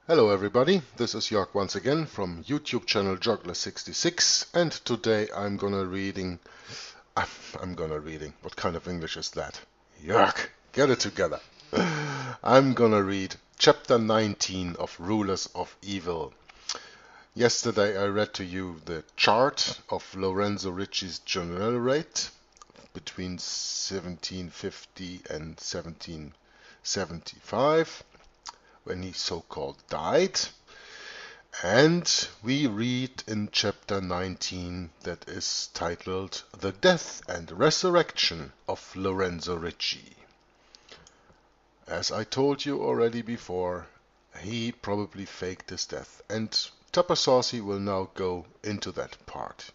Hello everybody, this is Jörg once again from YouTube channel Juggler66, and today I'm gonna reading, what kind of English is that? Jörg, get it together. I'm gonna read chapter 19 of Rulers of Evil. Yesterday I read to you the chart of Lorenzo Ricci's general rate between 1750 and 1775. When he so-called died, and we read in chapter 19 that is titled The Death and Resurrection of Lorenzo Ricci. As I told you already before, he probably faked his death, and Tupper Saussy will now go into that part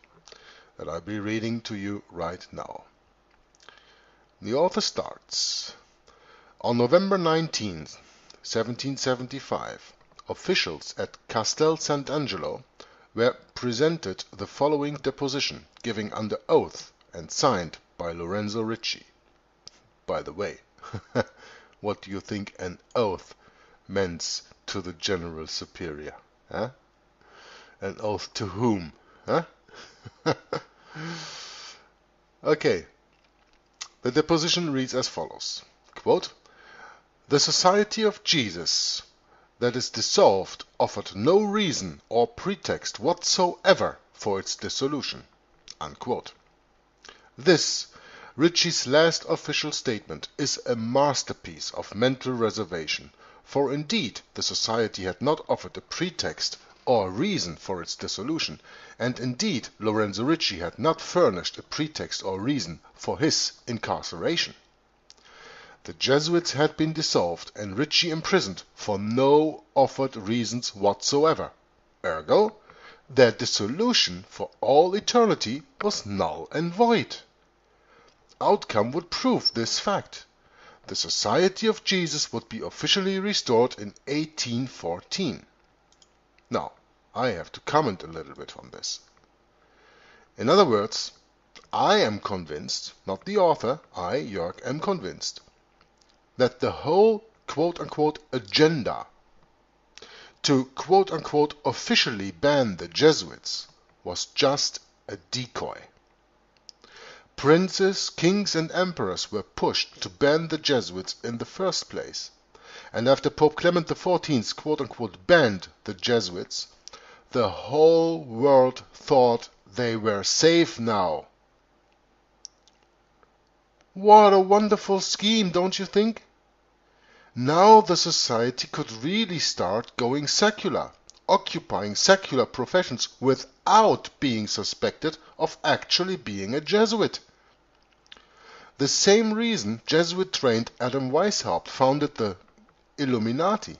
that I'll be reading to you right now. The author starts, on November 19th, 1775, officials at Castel Sant'Angelo were presented the following deposition, giving under oath and signed by Lorenzo Ricci. By the way, what do you think an oath meant to the General Superior? Huh? An oath to whom? Huh? Okay, the deposition reads as follows, quote, "The Society of Jesus that is dissolved offered no reason or pretext whatsoever for its dissolution." Unquote. This, Ricci's last official statement, is a masterpiece of mental reservation, for indeed the society had not offered a pretext or reason for its dissolution, and indeed Lorenzo Ricci had not furnished a pretext or reason for his incarceration. The Jesuits had been dissolved and Ricci imprisoned for no offered reasons whatsoever. Ergo, their dissolution for all eternity was null and void. Outcome would prove this fact. The Society of Jesus would be officially restored in 1814. Now, I have to comment a little bit on this. In other words, I am convinced, not the author, I, Jörg, am convinced, that the whole quote-unquote agenda to quote-unquote officially ban the Jesuits was just a decoy. Princes, kings and emperors were pushed to ban the Jesuits in the first place, and after Pope Clement XIV quote-unquote banned the Jesuits, the whole world thought they were safe now. What a wonderful scheme, don't you think? Now the society could really start going secular, occupying secular professions without being suspected of actually being a Jesuit. The same reason Jesuit-trained Adam Weishaupt founded the Illuminati,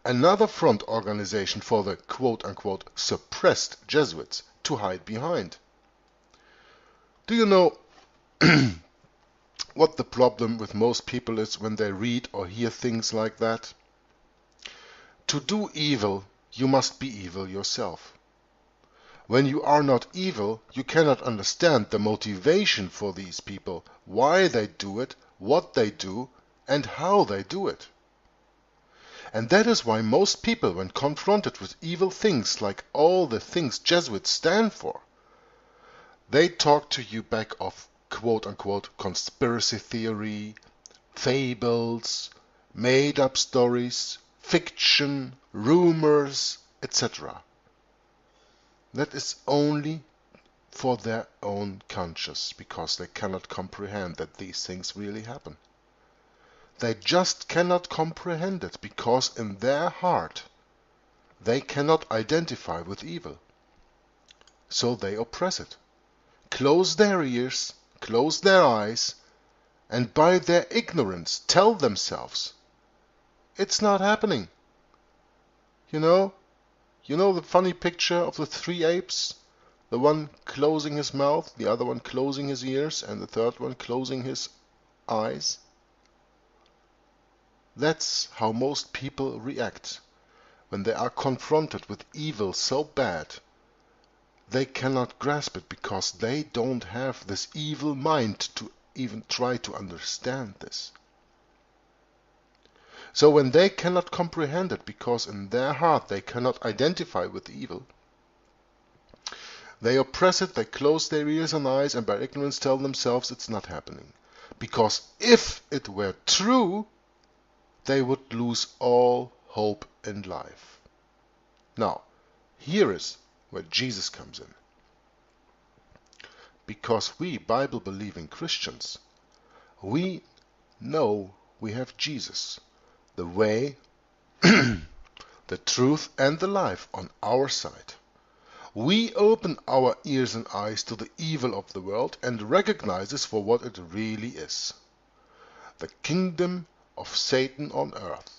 another front organization for the quote-unquote suppressed Jesuits to hide behind. Do you know what the problem with most people is when they read or hear things like that? To do evil, you must be evil yourself. When you are not evil, you cannot understand the motivation for these people, why they do it, what they do, and how they do it. And that is why most people, when confronted with evil things like all the things Jesuits stand for, they talk to you back of quote-unquote conspiracy theory, fables, made-up stories, fiction, rumors, etc. That is only for their own conscience, because they cannot comprehend that these things really happen. They just cannot comprehend it, because in their heart they cannot identify with evil. So they oppress it, close their ears, close their eyes, and by their ignorance tell themselves, it's not happening. You know the funny picture of the three apes? The one closing his mouth, the other one closing his ears, and the third one closing his eyes? That's how most people react when they are confronted with evil so bad. They cannot grasp it because they don't have this evil mind to even try to understand this. So when they cannot comprehend it, because in their heart they cannot identify with evil, they oppress it, they close their ears and eyes, and by ignorance tell themselves it's not happening. Because if it were true, they would lose all hope in life. Now, here is where Jesus comes in. Because we Bible-believing Christians, we know we have Jesus, the way, the truth, and the life on our side. We open our ears and eyes to the evil of the world and recognize this for what it really is. The kingdom of Satan on earth,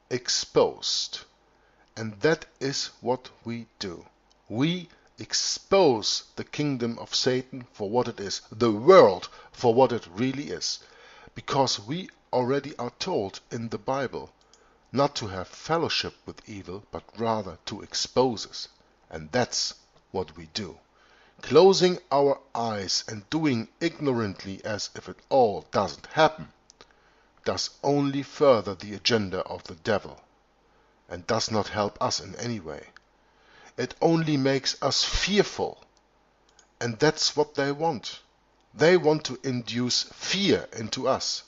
exposed. And that is what we do. We expose the kingdom of Satan for what it is, the world for what it really is. Because we already are told in the Bible not to have fellowship with evil, but rather to expose it. And that's what we do. Closing our eyes and doing ignorantly as if it all doesn't happen does only further the agenda of the devil and does not help us in any way. It only makes us fearful, and that's what they want. They want to induce fear into us.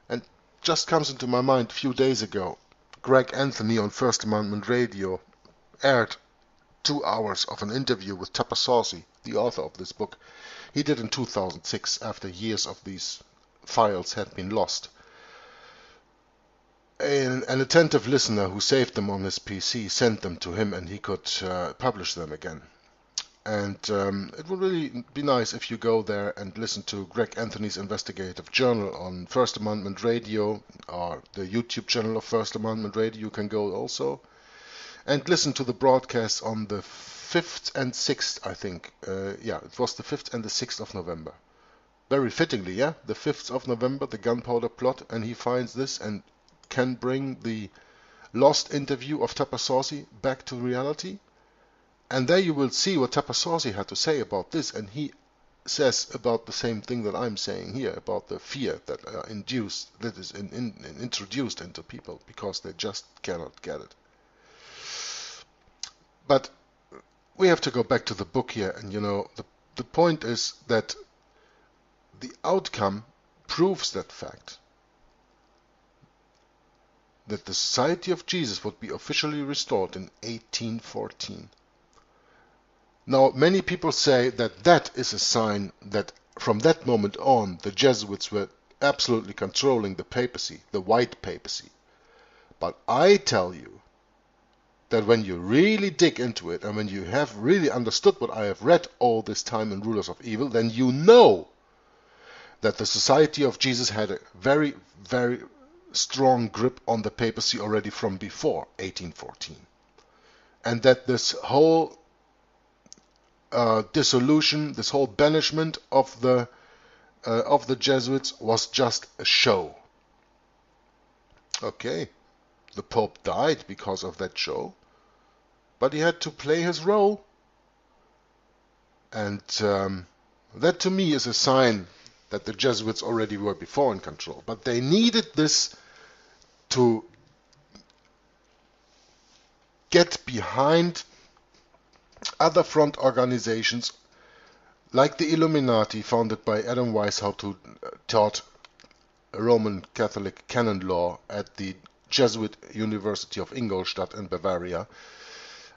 And just comes into my mind a few days ago, Greg Anthony on First Amendment Radio aired 2 hours of an interview with Tupper Saussy, the author of this book. He did in 2006 after years of these files had been lost. An attentive listener who saved them on his PC sent them to him and he could publish them again. And it would really be nice if you go there and listen to Greg Anthony's investigative journal on First Amendment Radio, or the YouTube channel of First Amendment Radio. You can go also and listen to the broadcast on the 5th and 6th, I think. It was the 5th and the 6th of November. Very fittingly, yeah, the 5th of November, the gunpowder plot, and he finds this and can bring the lost interview of Tupper Saussy back to reality. And there you will see what Tupper Saussy had to say about this, and he says about the same thing that I'm saying here, about the fear that is introduced into people because they just cannot get it. But we have to go back to the book here, and the point is that the outcome proves that fact, that the Society of Jesus would be officially restored in 1814. Now, many people say that that is a sign that from that moment on the Jesuits were absolutely controlling the papacy, the white papacy. But I tell you that when you really dig into it and when you have really understood what I have read all this time in Rulers of Evil, then you know that the Society of Jesus had a very, very strong grip on the papacy already from before 1814. And that this whole dissolution, this whole banishment of the Jesuits was just a show. Okay, the Pope died because of that show, but he had to play his role. And that to me is a sign that the Jesuits already were before in control. But they needed this to get behind other front organizations like the Illuminati, founded by Adam Weishaupt, who taught Roman Catholic canon law at the Jesuit University of Ingolstadt in Bavaria,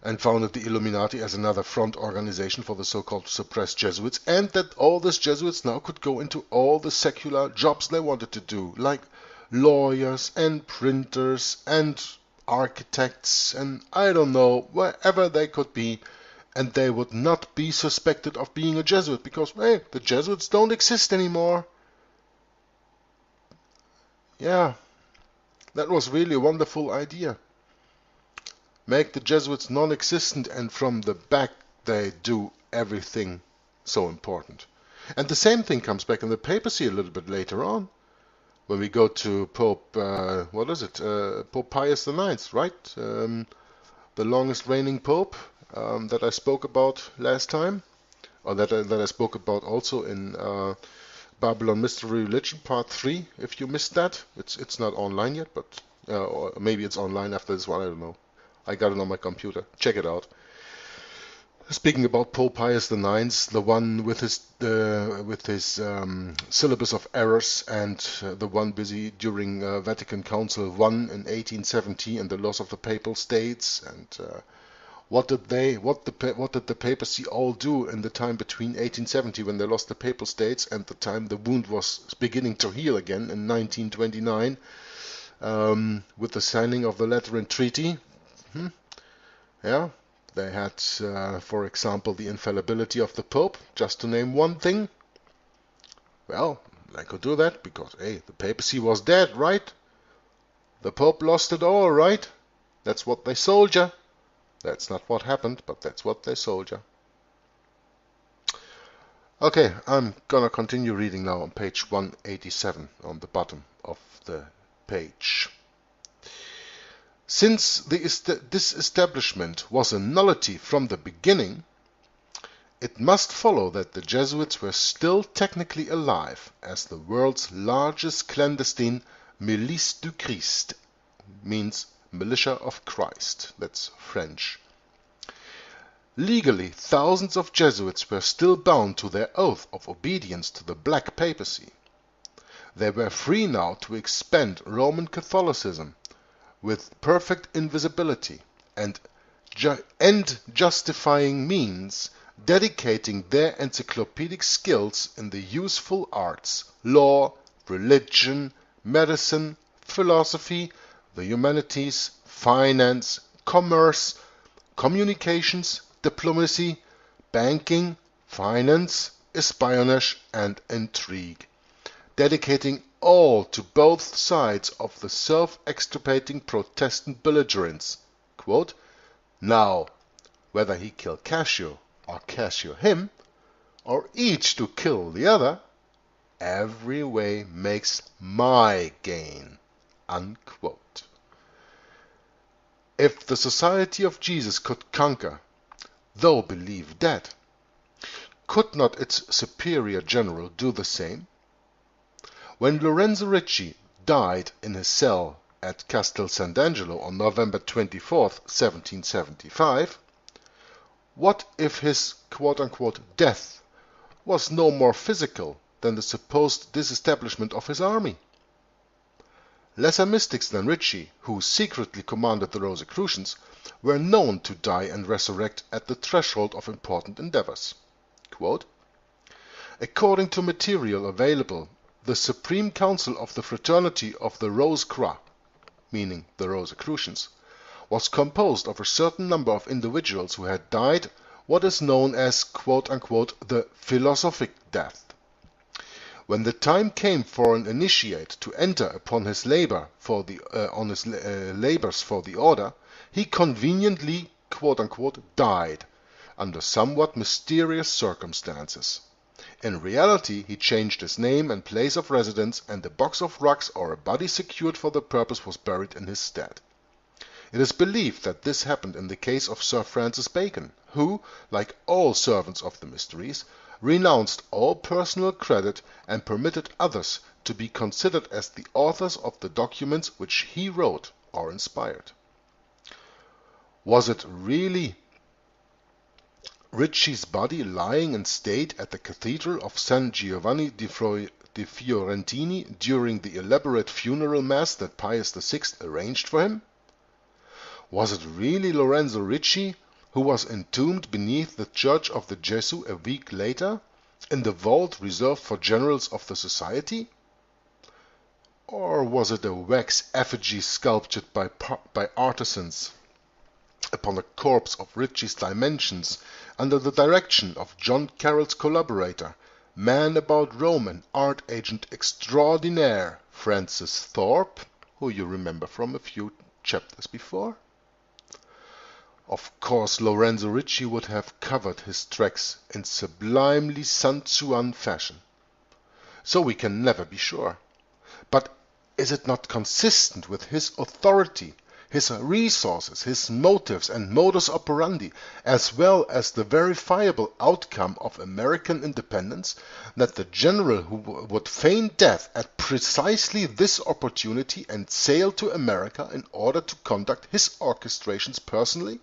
and founded the Illuminati as another front organization for the so-called suppressed Jesuits, and that all these Jesuits now could go into all the secular jobs they wanted to do, like lawyers and printers and architects and I don't know, wherever they could be, and they would not be suspected of being a Jesuit because, hey, the Jesuits don't exist anymore. Yeah, that was really a wonderful idea. Make the Jesuits non-existent, and from the back they do everything so important. And the same thing comes back in the papacy a little bit later on, when we go to Pope, Pope Pius IX, right? The longest reigning Pope that I spoke about last time, or that I spoke about also in Babylon Mystery Religion Part 3, if you missed that. It's not online yet, but or maybe it's online after this one, I don't know. I got it on my computer. Check it out. Speaking about Pope Pius IX, the one with his syllabus of errors, and the one busy during Vatican Council I in 1870 and the loss of the Papal States, and what did the papacy all do in the time between 1870 when they lost the Papal States and the time the wound was beginning to heal again in 1929 with the signing of the Lateran Treaty? Yeah. They had, for example, the infallibility of the Pope, just to name one thing. Well, they could do that because, hey, the papacy was dead, right? The Pope lost it all, right? That's what they sold ya. That's not what happened, but that's what they sold ya. Okay, I'm gonna continue reading now on page 187, on the bottom of the page. Since this establishment was a nullity from the beginning, it must follow that the Jesuits were still technically alive as the world's largest clandestine Milice du Christ, means militia of Christ. That's French. Legally, thousands of Jesuits were still bound to their oath of obedience to the Black Papacy. They were free now to expand Roman Catholicism with perfect invisibility and justifying means, dedicating their encyclopedic skills in the useful arts, law, religion, medicine, philosophy, the humanities, finance, commerce, communications, diplomacy, banking, finance, espionage, and intrigue, dedicating all to both sides of the self-extirpating Protestant belligerents. Quote, now, whether he kill Cassio or Cassio him, or each to kill the other, every way makes my gain. Unquote. If the Society of Jesus could conquer, though believe dead, could not its superior general do the same? When Lorenzo Ricci died in his cell at Castel Sant'Angelo on November 24, 1775, what if his quote-unquote death was no more physical than the supposed disestablishment of his army? Lesser mystics than Ricci, who secretly commanded the Rosicrucians, were known to die and resurrect at the threshold of important endeavors. Quote, according to material available, the Supreme Council of the Fraternity of the Rose-Croix, meaning the Rosicrucians, was composed of a certain number of individuals who had died what is known as quote-unquote the philosophic death. When the time came for an initiate to enter upon his labors for the order, he conveniently quote-unquote died under somewhat mysterious circumstances. In reality, he changed his name and place of residence, and a box of rugs or a body secured for the purpose was buried in his stead. It is believed that this happened in the case of Sir Francis Bacon, who, like all servants of the mysteries, renounced all personal credit and permitted others to be considered as the authors of the documents which he wrote or inspired. Was it really Ricci's body lying in state at the Cathedral of San Giovanni di Fiorentini during the elaborate funeral mass that Pius VI arranged for him? Was it really Lorenzo Ricci who was entombed beneath the Church of the Jesuit a week later, in the vault reserved for generals of the society? Or was it a wax effigy sculptured by artisans upon a corpse of Ricci's dimensions under the direction of John Carroll's collaborator, man about Rome and art agent extraordinaire, Francis Thorpe, who you remember from a few chapters before? Of course, Lorenzo Ricci would have covered his tracks in sublimely Sun Tzuan fashion. So we can never be sure. But is it not consistent with his authority, his resources, his motives and modus operandi, as well as the verifiable outcome of American independence, that the general who would feign death at precisely this opportunity and sail to America in order to conduct his orchestrations personally?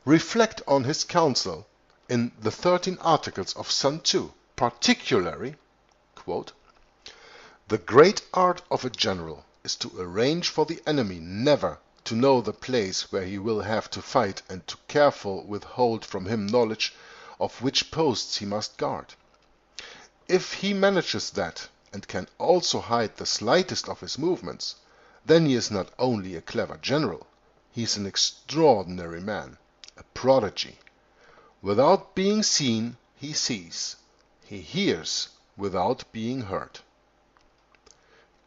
Reflect on his counsel in the 13 Articles of Sun Tzu, particularly, quote, "The great art of a general is to arrange for the enemy never to know the place where he will have to fight, and to careful withhold from him knowledge of which posts he must guard. If he manages that, and can also hide the slightest of his movements, then he is not only a clever general, he is an extraordinary man, a prodigy. Without being seen, he sees. He hears without being heard.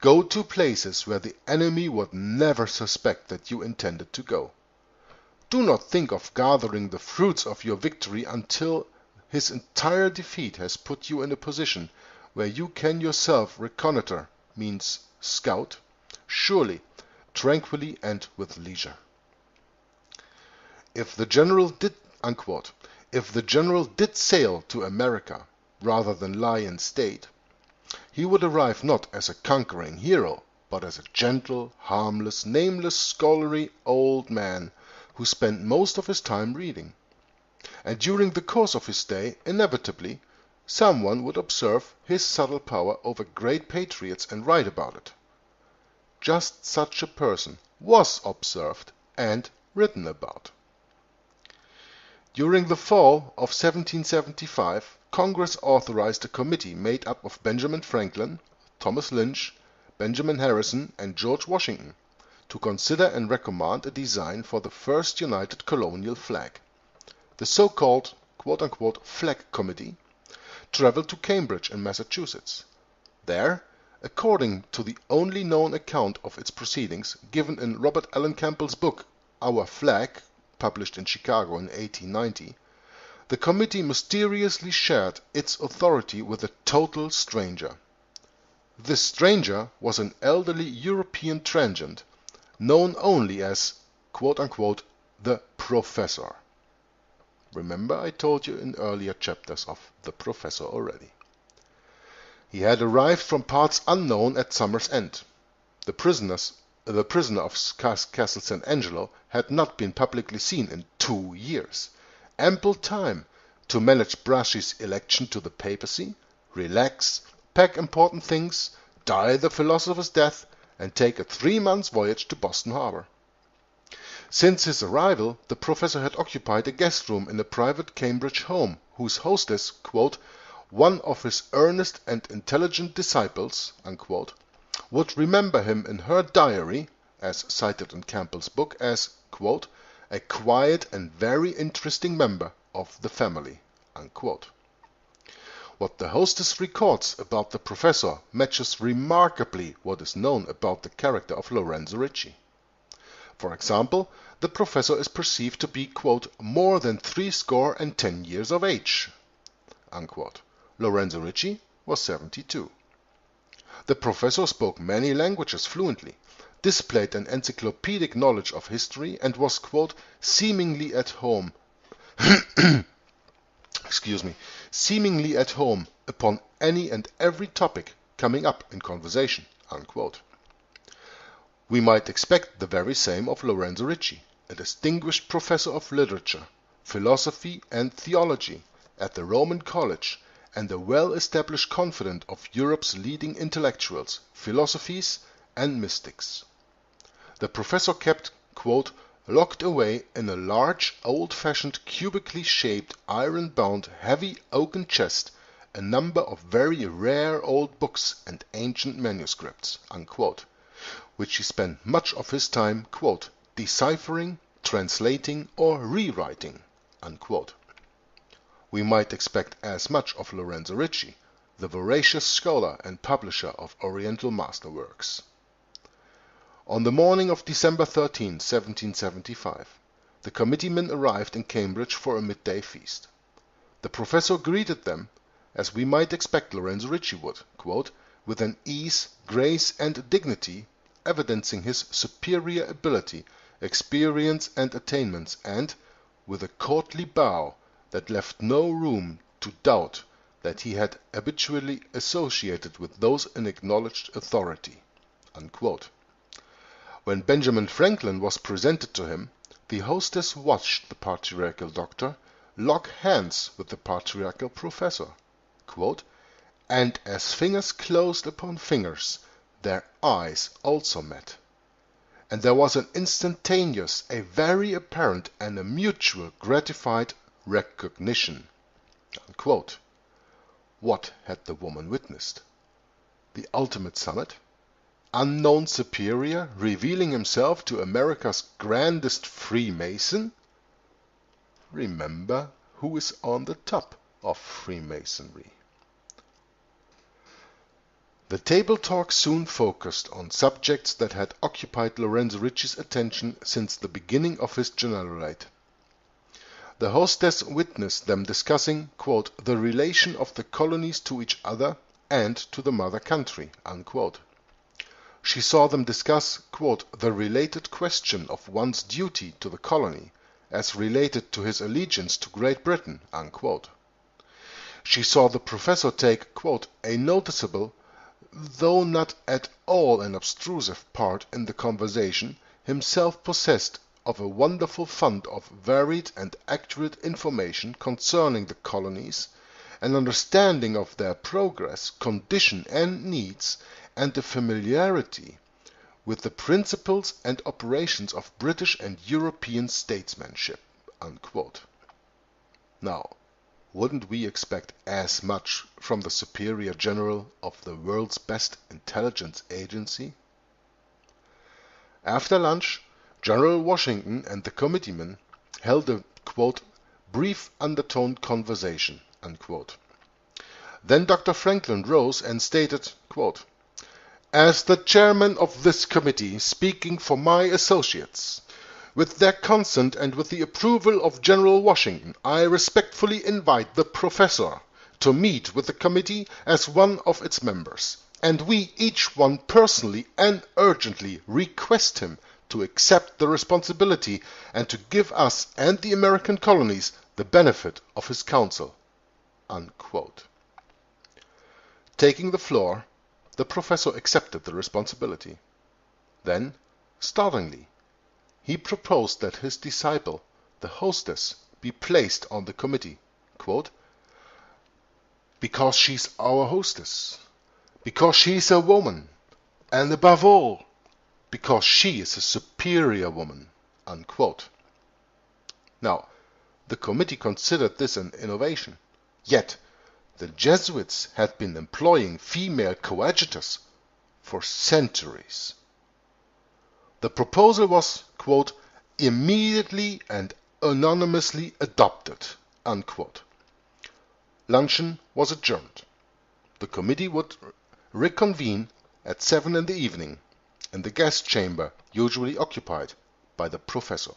Go to places where the enemy would never suspect that you intended to go. Do not think of gathering the fruits of your victory until his entire defeat has put you in a position where you can yourself reconnoiter, means scout, surely, tranquilly and with leisure. If the general did, unquote, if the general did sail to America rather than lie in state, he would arrive not as a conquering hero, but as a gentle, harmless, nameless, scholarly old man who spent most of his time reading. And during the course of his stay, inevitably, someone would observe his subtle power over great patriots and write about it. Just such a person was observed and written about. During the fall of 1775, Congress authorized a committee made up of Benjamin Franklin, Thomas Lynch, Benjamin Harrison, and George Washington to consider and recommend a design for the first united colonial flag. The so-called quote-unquote Flag Committee traveled to Cambridge in Massachusetts. There, according to the only known account of its proceedings given in Robert Allen Campbell's book Our Flag, published in Chicago in 1890, the committee mysteriously shared its authority with a total stranger. This stranger was an elderly European transient, known only as quote-unquote the Professor. Remember, I told you in earlier chapters of the Professor already. He had arrived from parts unknown at summer's end. The prisoner of Castle St. Angelo had not been publicly seen in 2 years. Ample time to manage Brashi's election to the papacy, relax, pack important things, die the philosopher's death, and take a 3-month voyage to Boston Harbor. Since his arrival, the professor had occupied a guest room in a private Cambridge home, whose hostess, quote, "one of his earnest and intelligent disciples," unquote, would remember him in her diary, as cited in Campbell's book, as, quote, "a quiet and very interesting member of the family," unquote. What the hostess records about the professor matches remarkably what is known about the character of Lorenzo Ricci. For example, the professor is perceived to be, quote, "more than 70 years of age," unquote. Lorenzo Ricci was 72. The professor spoke many languages fluently, displayed an encyclopedic knowledge of history, and was, quote, "seemingly at home seemingly at home upon any and every topic coming up in conversation," unquote. We might expect the very same of Lorenzo Ricci, a distinguished professor of literature, philosophy, and theology at the Roman College, and a well-established confidant of Europe's leading intellectuals, philosophes, and mystics. The professor kept, quote, "locked away in a large, old-fashioned, cubically shaped, iron-bound, heavy oaken chest a number of very rare old books and ancient manuscripts," unquote, which he spent much of his time, quote, "deciphering, translating, or rewriting," unquote. We might expect as much of Lorenzo Ricci, the voracious scholar and publisher of Oriental masterworks. On the morning of December 13, 1775, the committeemen arrived in Cambridge for a midday feast. The professor greeted them, as we might expect Lorenzo Ricci would, quote, "with an ease, grace, and dignity evidencing his superior ability, experience and attainments, and, with a courtly bow that left no room to doubt that he had habitually associated with those in acknowledged authority." Unquote. When Benjamin Franklin was presented to him, the hostess watched the patriarchal doctor lock hands with the patriarchal professor, quote, "and as fingers closed upon fingers, their eyes also met, and there was an instantaneous, a very apparent, and a mutual gratified recognition." Unquote. What had the woman witnessed? The ultimate summit? Unknown superior revealing himself to America's grandest Freemason? Remember who is on the top of Freemasonry. The table talk soon focused on subjects that had occupied Lorenzo Ricci's attention since the beginning of his generalate. The hostess witnessed them discussing, quote, "the relation of the colonies to each other and to the mother country." Unquote. She saw them discuss, quote, "the related question of one's duty to the colony as related to his allegiance to Great Britain." Unquote. She saw the professor take, quote, "a noticeable, though not at all an obtrusive part in the conversation, himself possessed of a wonderful fund of varied and accurate information concerning the colonies, an understanding of their progress, condition, and needs, and a familiarity with the principles and operations of British and European statesmanship." Unquote. Now, wouldn't we expect as much from the Superior General of the world's best intelligence agency? After lunch, General Washington and the committeemen held a, quote, "brief undertoned conversation." Unquote. Then Dr. Franklin rose and stated, quote, "As the chairman of this committee, speaking for my associates, with their consent and with the approval of General Washington, I respectfully invite the professor to meet with the committee as one of its members, and we each one personally and urgently request him to accept the responsibility and to give us and the American colonies the benefit of his counsel." Unquote. Taking the floor, the professor accepted the responsibility. Then, startlingly, he proposed that his disciple, the hostess, be placed on the committee, quote, "because she's our hostess, because she's a woman, and above all, because she is a superior woman." Unquote. Now, the committee considered this an innovation, yet the Jesuits had been employing female coadjutors for centuries. The proposal was, quote, "immediately and unanimously adopted." Unquote. Luncheon was adjourned. The committee would reconvene at 7 in the evening in the guest chamber usually occupied by the professor.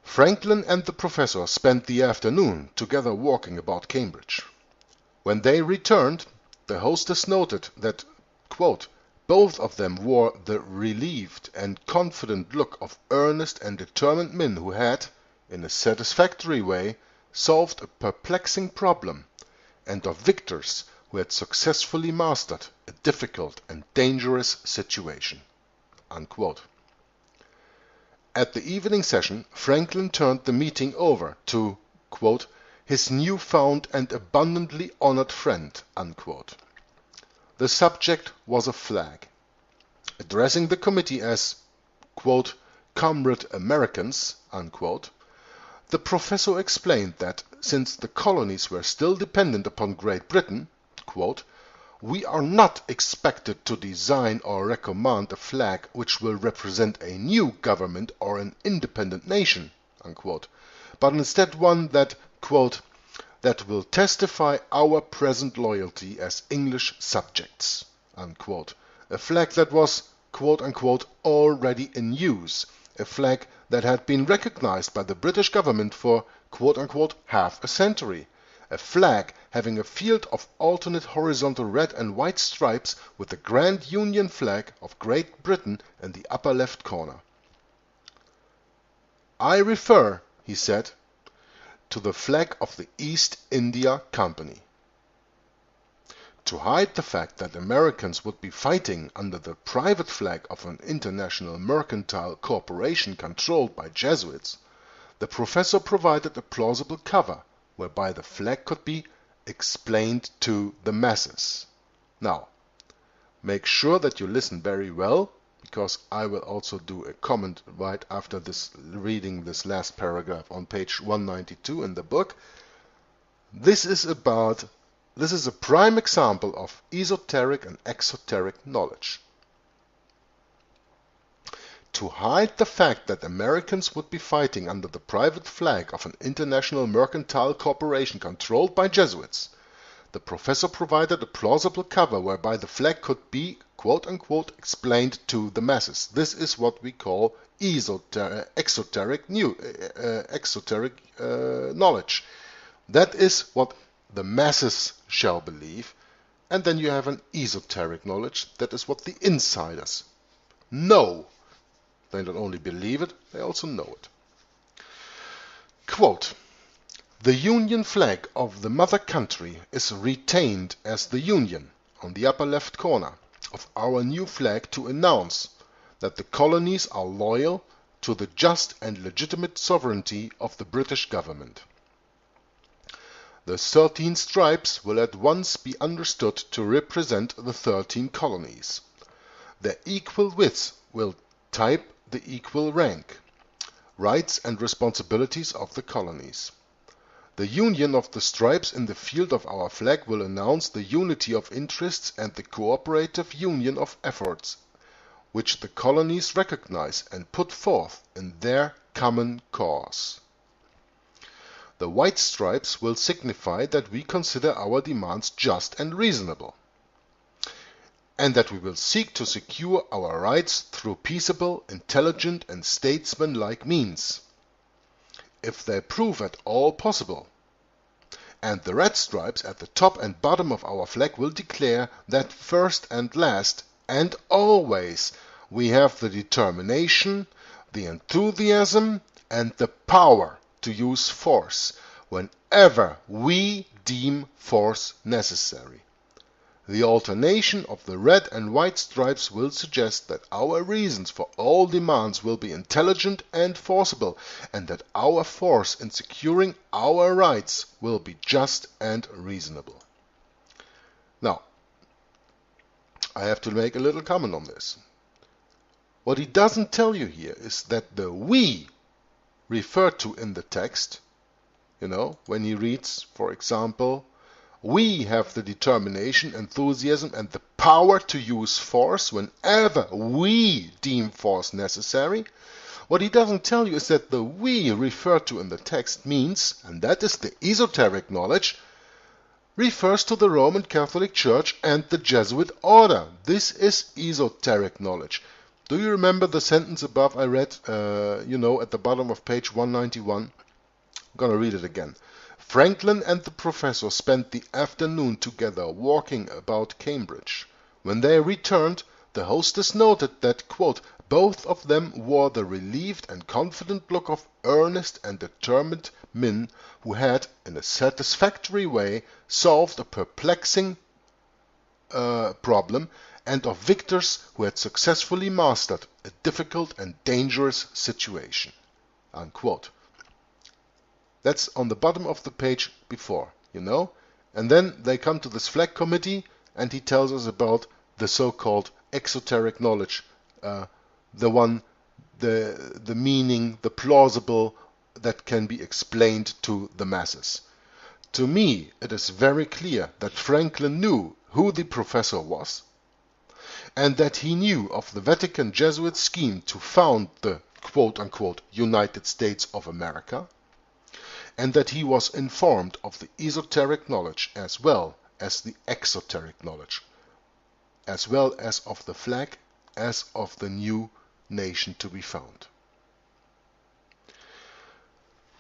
Franklin and the professor spent the afternoon together walking about Cambridge. When they returned, the hostess noted that, quote, "both of them wore the relieved and confident look of earnest and determined men who had, in a satisfactory way, solved a perplexing problem, and of victors who had successfully mastered a difficult and dangerous situation." Unquote. At the evening session, Franklin turned the meeting over to, quote, "his newfound and abundantly honored friend." Unquote. The subject was a flag. Addressing the committee as, quote, "Comrade Americans," unquote, the professor explained that, since the colonies were still dependent upon Great Britain, quote, "we are not expected to design or recommend a flag which will represent a new government or an independent nation," unquote, but instead one that, quote, "that will testify our present loyalty as English subjects," unquote, a flag that was, quote unquote, "already in use," a flag that had been recognized by the British government for, quote unquote, half a century, a flag having a field of alternate horizontal red and white stripes with the Grand Union flag of Great Britain in the upper left corner. I refer, he said, to the flag of the East India Company. To hide the fact that Americans would be fighting under the private flag of an international mercantile corporation controlled by Jesuits, the professor provided a plausible cover whereby the flag could be explained to the masses. Now, make sure that you listen very well, because I will also do a comment right after this, reading this last paragraph on page 192 in the book. This is a prime example of esoteric and exoteric knowledge. To hide the fact that Americans would be fighting under the private flag of an international mercantile corporation controlled by Jesuits, the professor provided a plausible cover whereby the flag could be, quote-unquote, explained to the masses. This is what we call exoteric knowledge. That is what the masses shall believe, and then you have an esoteric knowledge. That is what the insiders know. They not only believe it, they also know it. Quote, "The Union flag of the mother country is retained as the Union, on the upper left corner, of our new flag to announce that the colonies are loyal to the just and legitimate sovereignty of the British government. The 13 stripes will at once be understood to represent the 13 colonies. Their equal width will type the equal rank, rights and responsibilities of the colonies. The union of the stripes in the field of our flag will announce the unity of interests and the cooperative union of efforts which the colonies recognize and put forth in their common cause. The white stripes will signify that we consider our demands just and reasonable, and that we will seek to secure our rights through peaceable, intelligent, and statesmanlike means, if they prove at all possible. And the red stripes at the top and bottom of our flag will declare that first and last, and always, we have the determination, the enthusiasm, and the power to use force whenever we deem force necessary. The alternation of the red and white stripes will suggest that our reasons for all demands will be intelligent and forcible, and that our force in securing our rights will be just and reasonable." Now, I have to make a little comment on this. What he doesn't tell you here is that the "we" referred to in the text, when he reads, for example, "We have the determination, enthusiasm, and the power to use force whenever we deem force necessary." What he doesn't tell you is that the "we" referred to in the text means, and that is the esoteric knowledge, refers to the Roman Catholic Church and the Jesuit order. This is esoteric knowledge. Do you remember the sentence above I read, at the bottom of page 191? I'm going to read it again. "Franklin and the professor spent the afternoon together walking about Cambridge. When they returned, the hostess noted that, quote, both of them wore the relieved and confident look of earnest and determined men who had, in a satisfactory way, solved a perplexing problem, and of victors who had successfully mastered a difficult and dangerous situation." Unquote. That's on the bottom of the page before, And then they come to this flag committee, and he tells us about the so-called exoteric knowledge, the meaning, the plausible, that can be explained to the masses. To me, it is very clear that Franklin knew who the professor was, and that he knew of the Vatican Jesuit scheme to found the quote-unquote United States of America, and that he was informed of the esoteric knowledge as well as the exoteric knowledge, as well as of the flag, as of the new nation to be found.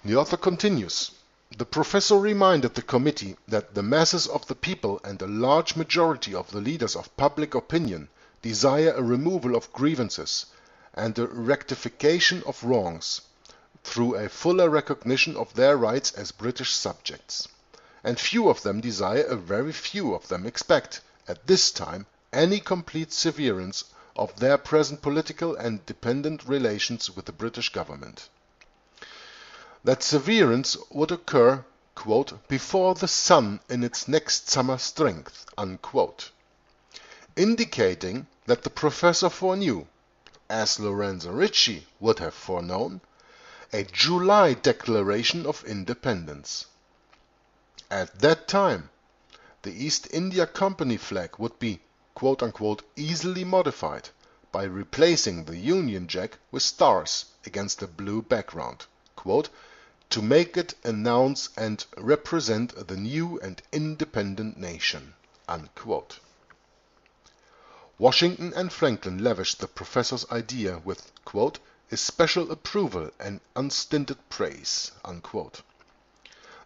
The author continues, The professor reminded the committee that the masses of the people and a large majority of the leaders of public opinion desire a removal of grievances and a rectification of wrongs through a fuller recognition of their rights as British subjects, and few of them desire, a very few of them expect, at this time, any complete severance of their present political and dependent relations with the British government. That severance would occur, quote, before the sun in its next summer strength, unquote, indicating that the professor foreknew, as Lorenzo Ricci would have foreknown, a July declaration of independence. At that time, the East India Company flag would be, quote unquote, easily modified by replacing the Union Jack with stars against a blue background, quote, to make it announce and represent the new and independent nation, unquote. Washington and Franklin lavished the professor's idea with, quote, especial approval and unstinted praise, unquote.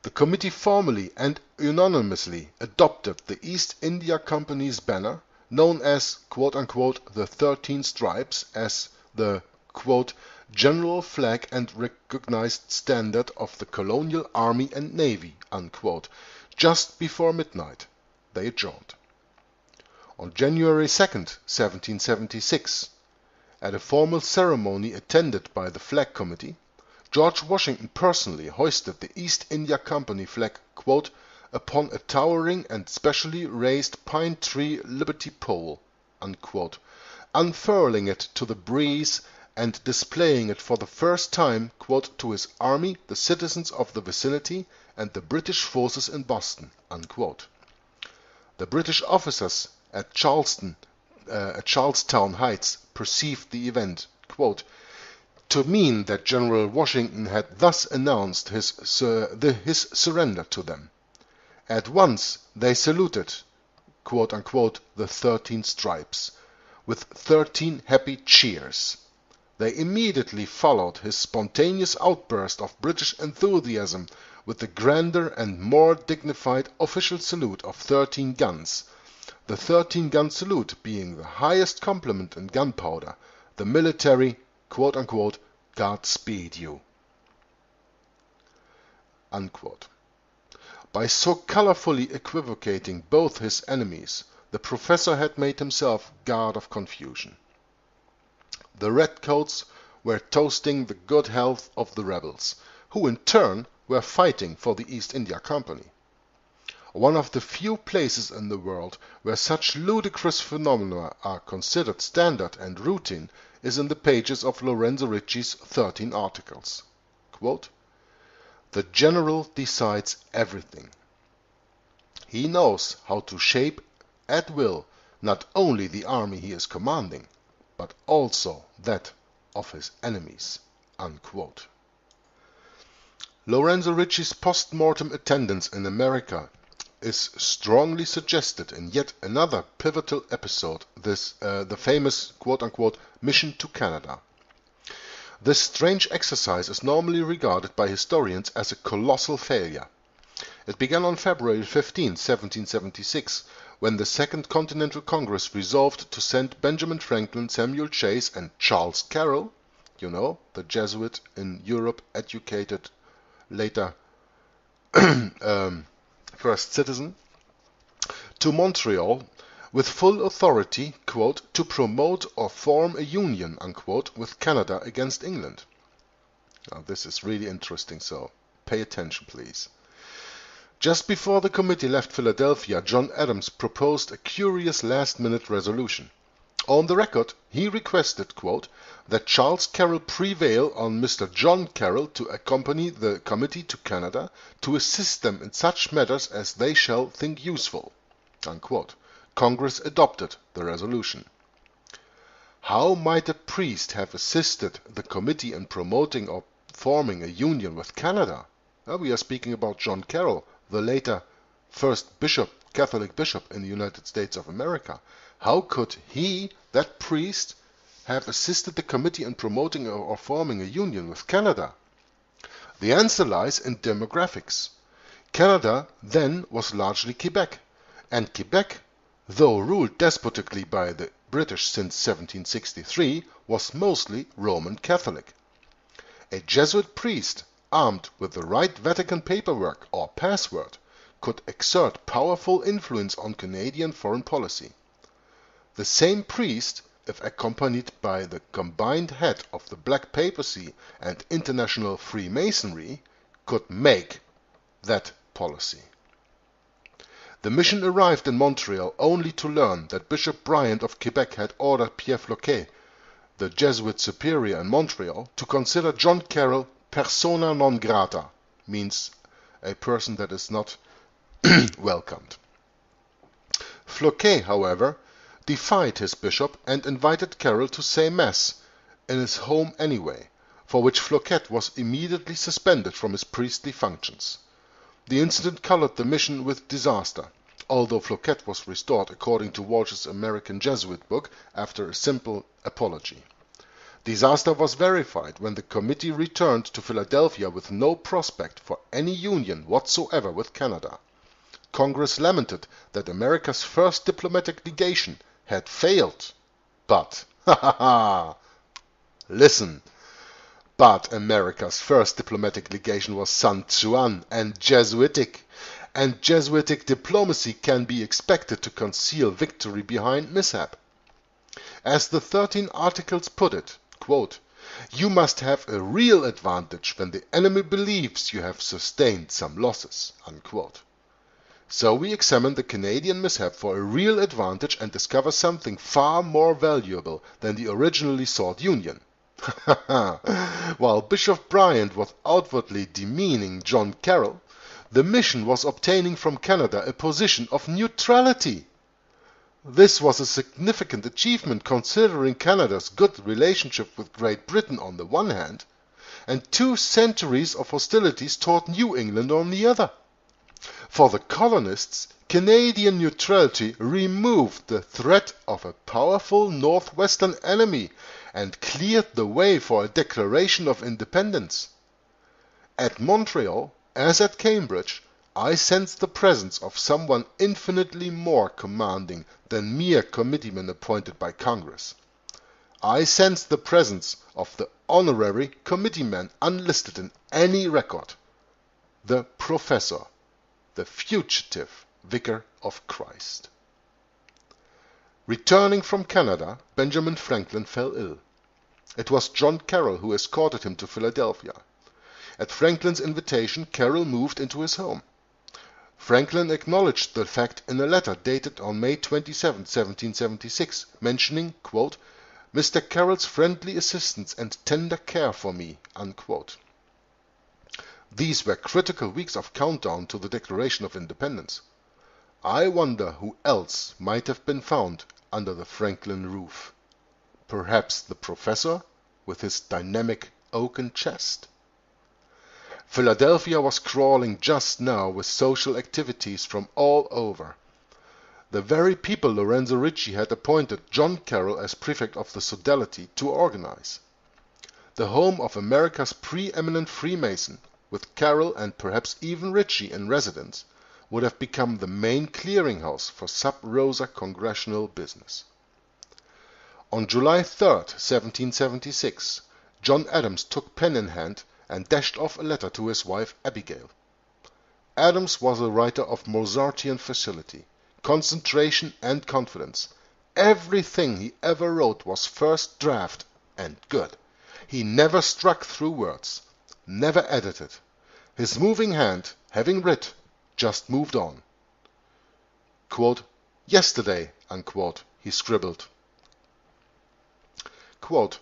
The committee formally and unanimously adopted the East India Company's banner, known as, quote unquote, the 13 Stripes, as the, quote, general flag and recognized standard of the colonial army and navy, unquote. Just before midnight, they adjourned. On January 2nd, 1776, at a formal ceremony attended by the Flag Committee, George Washington personally hoisted the East India Company flag, quote, upon a towering and specially raised pine tree liberty pole, unquote, unfurling it to the breeze and displaying it for the first time, quote, to his army, the citizens of the vicinity, and the British forces in Boston, unquote. The British officers at Charlestown Heights perceived the event, quote, to mean that General Washington had thus announced his surrender to them. At once they saluted, quote unquote, the 13 Stripes, with 13 happy cheers. They immediately followed his spontaneous outburst of British enthusiasm with the grander and more dignified official salute of 13 guns, the 13-gun salute being the highest compliment in gunpowder, the military, quote unquote, Godspeed you, unquote. By so colorfully equivocating both his enemies, the professor had made himself god of confusion. The redcoats were toasting the good health of the rebels, who in turn were fighting for the East India Company. One of the few places in the world where such ludicrous phenomena are considered standard and routine is in the pages of Lorenzo Ricci's 13 articles. Quote, the general decides everything. He knows how to shape at will not only the army he is commanding, but also that of his enemies, unquote. Lorenzo Ricci's post-mortem attendance in America is strongly suggested in yet another pivotal episode, the famous quote-unquote mission to Canada. This strange exercise is normally regarded by historians as a colossal failure. It began on February 15, 1776, when the Second Continental Congress resolved to send Benjamin Franklin, Samuel Chase, and Charles Carroll, you know, the Jesuit in Europe educated later first citizen, to Montreal with full authority, quote, to promote or form a union, unquote, with Canada against England. Now this is really interesting, so pay attention please. Just before the committee left Philadelphia, John Adams proposed a curious last-minute resolution. On the record, he requested, quote, that Charles Carroll prevail on Mr. John Carroll to accompany the committee to Canada to assist them in such matters as they shall think useful, unquote. Congress adopted the resolution. How might a priest have assisted the committee in promoting or forming a union with Canada? Well, we are speaking about John Carroll, the later first bishop, Catholic bishop in the United States of America. How could he, that priest, have assisted the committee in promoting or forming a union with Canada? The answer lies in demographics. Canada then was largely Quebec, and Quebec, though ruled despotically by the British since 1763, was mostly Roman Catholic. A Jesuit priest, armed with the right Vatican paperwork or password, could exert powerful influence on Canadian foreign policy. The same priest, if accompanied by the combined head of the Black Papacy and International Freemasonry, could make that policy. The mission arrived in Montreal only to learn that Bishop Bryant of Quebec had ordered Pierre Floquet, the Jesuit superior in Montreal, to consider John Carroll persona non grata, means a person that is not welcomed. Floquet, however, defied his bishop and invited Carroll to say Mass in his home anyway, for which Floquet was immediately suspended from his priestly functions. The incident colored the mission with disaster, although Floquet was restored according to Walsh's American Jesuit book after a simple apology. Disaster was verified when the committee returned to Philadelphia with no prospect for any union whatsoever with Canada. Congress lamented that America's first diplomatic legation had failed, but, listen, but America's first diplomatic legation was San Juan and Jesuitic diplomacy can be expected to conceal victory behind mishap. As the 13 Articles put it, quote, "You must have a real advantage when the enemy believes you have sustained some losses," unquote. So we examine the Canadian mishap for a real advantage and discover something far more valuable than the originally sought union. While Bishop Bryant was outwardly demeaning John Carroll, the mission was obtaining from Canada a position of neutrality. This was a significant achievement considering Canada's good relationship with Great Britain on the one hand, and 2 centuries of hostilities toward New England on the other. For the colonists, Canadian neutrality removed the threat of a powerful northwestern enemy and cleared the way for a declaration of independence. At Montreal, as at Cambridge, I sensed the presence of someone infinitely more commanding than mere committeemen appointed by Congress. I sensed the presence of the honorary committeeman unlisted in any record, the professor, the fugitive vicar of Christ. Returning from Canada, Benjamin Franklin fell ill. It was John Carroll who escorted him to Philadelphia. At Franklin's invitation, Carroll moved into his home. Franklin acknowledged the fact in a letter dated on May 27, 1776, mentioning, quote, "Mr. Carroll's friendly assistance and tender care for me," unquote. These were critical weeks of countdown to the Declaration of Independence. I wonder who else might have been found under the Franklin roof. Perhaps the professor with his dynamic oaken chest? Philadelphia was crawling just now with social activities from all over. The very people Lorenzo Ricci had appointed John Carroll as prefect of the sodality to organize. The home of America's preeminent Freemason, with Carroll and perhaps even Ricci in residence, would have become the main clearinghouse for sub-rosa congressional business. On July 3, 1776, John Adams took pen in hand and dashed off a letter to his wife Abigail. Adams was a writer of Mozartian facility, concentration and confidence. Everything he ever wrote was first draft and good. He never struck through words, never edited. His moving hand, having writ, just moved on. Quote, "Yesterday," unquote, he scribbled. Quote,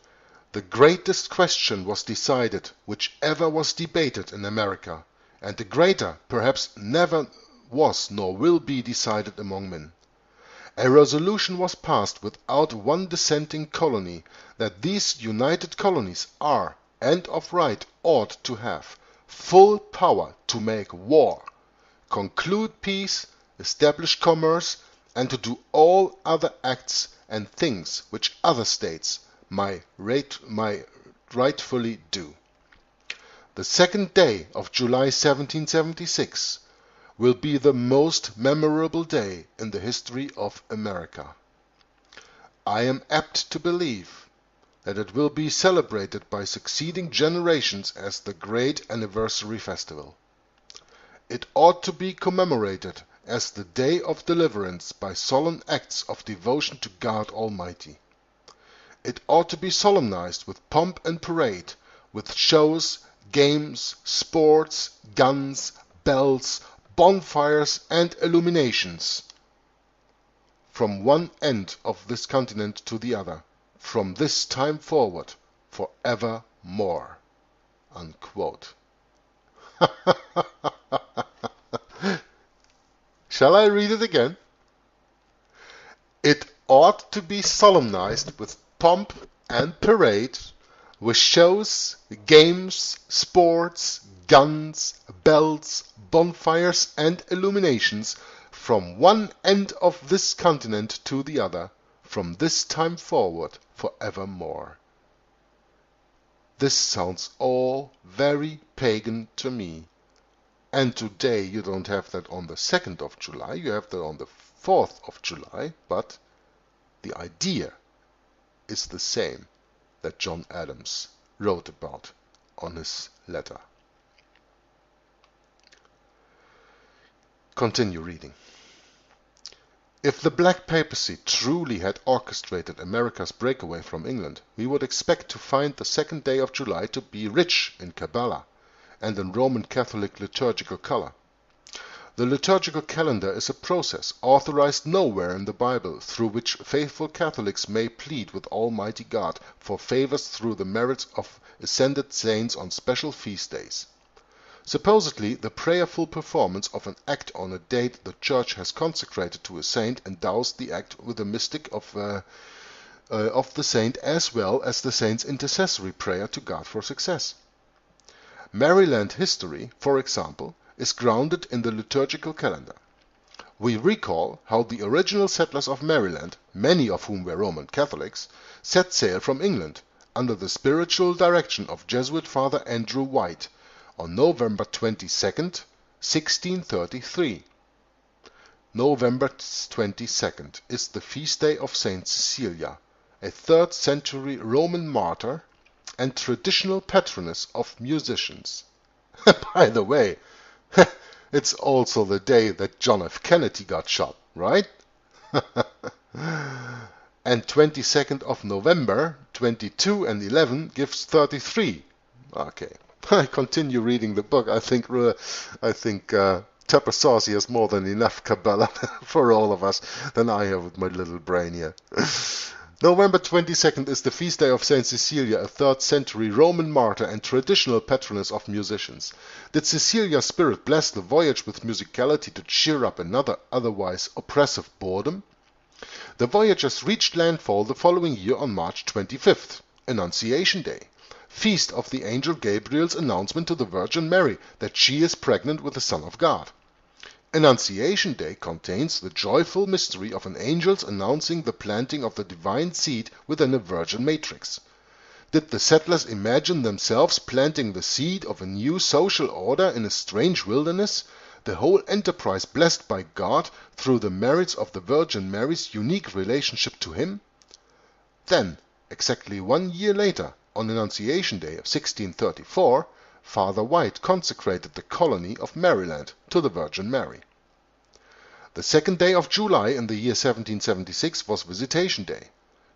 "The greatest question was decided which ever was debated in America, and the greater perhaps never was nor will be decided among men. A resolution was passed without one dissenting colony that these united colonies are, and of right ought to have, full power to make war, conclude peace, establish commerce, and to do all other acts and things which other states may rightfully do. the second day of July 1776 will be the most memorable day in the history of America. I am apt to believe that it will be celebrated by succeeding generations as the great anniversary festival. It ought to be commemorated as the day of deliverance by solemn acts of devotion to God Almighty. It ought to be solemnized with pomp and parade, with shows, games, sports, guns, bells, bonfires, and illuminations, from one end of this continent to the other, from this time forward, forevermore." Unquote. Shall I read it again? It ought to be solemnized with pomp and parade, with shows, games, sports, guns, bells, bonfires, and illuminations, from one end of this continent to the other, from this time forward, forevermore. This sounds all very pagan to me. And today you don't have that on the 2nd of July, you have that on the 4th of July, but the idea is the same that John Adams wrote about on his letter. Continue reading. If the Black Papacy truly had orchestrated America's breakaway from England, we would expect to find the 2nd day of July to be rich in Kabbalah and in Roman Catholic liturgical color. The liturgical calendar is a process authorized nowhere in the Bible through which faithful Catholics may plead with Almighty God for favors through the merits of ascended saints on special feast days. Supposedly, the prayerful performance of an act on a date the Church has consecrated to a saint endows the act with the mystic of the saint as well as the saint's intercessory prayer to God for success. Maryland history, for example, is grounded in the liturgical calendar. We recall how the original settlers of Maryland, many of whom were Roman Catholics, set sail from England under the spiritual direction of Jesuit Father Andrew White on November 22nd, 1633. November 22nd is the feast day of Saint Cecilia, a 3rd century Roman martyr and traditional patroness of musicians. By the way, it's also the day that John F. Kennedy got shot, right? And 22nd of November, 22 and 11 gives 33. Okay, I continue reading the book. I think Tupper Saussy has more than enough Kabbalah for all of us than I have with my little brain here. November 22nd is the feast day of Saint Cecilia, a 3rd century Roman martyr and traditional patroness of musicians. Did Cecilia's spirit bless the voyage with musicality to cheer up another otherwise oppressive boredom? The voyagers reached landfall the following year on March 25th, Annunciation Day, feast of the angel Gabriel's announcement to the Virgin Mary that she is pregnant with the Son of God. Annunciation Day contains the joyful mystery of an angel's announcing the planting of the divine seed within a virgin matrix. Did the settlers imagine themselves planting the seed of a new social order in a strange wilderness, the whole enterprise blessed by God through the merits of the Virgin Mary's unique relationship to Him? Then, exactly 1 year later, on Annunciation Day of 1634, Father White consecrated the colony of Maryland to the Virgin Mary. The 2nd day of July in the year 1776 was Visitation Day,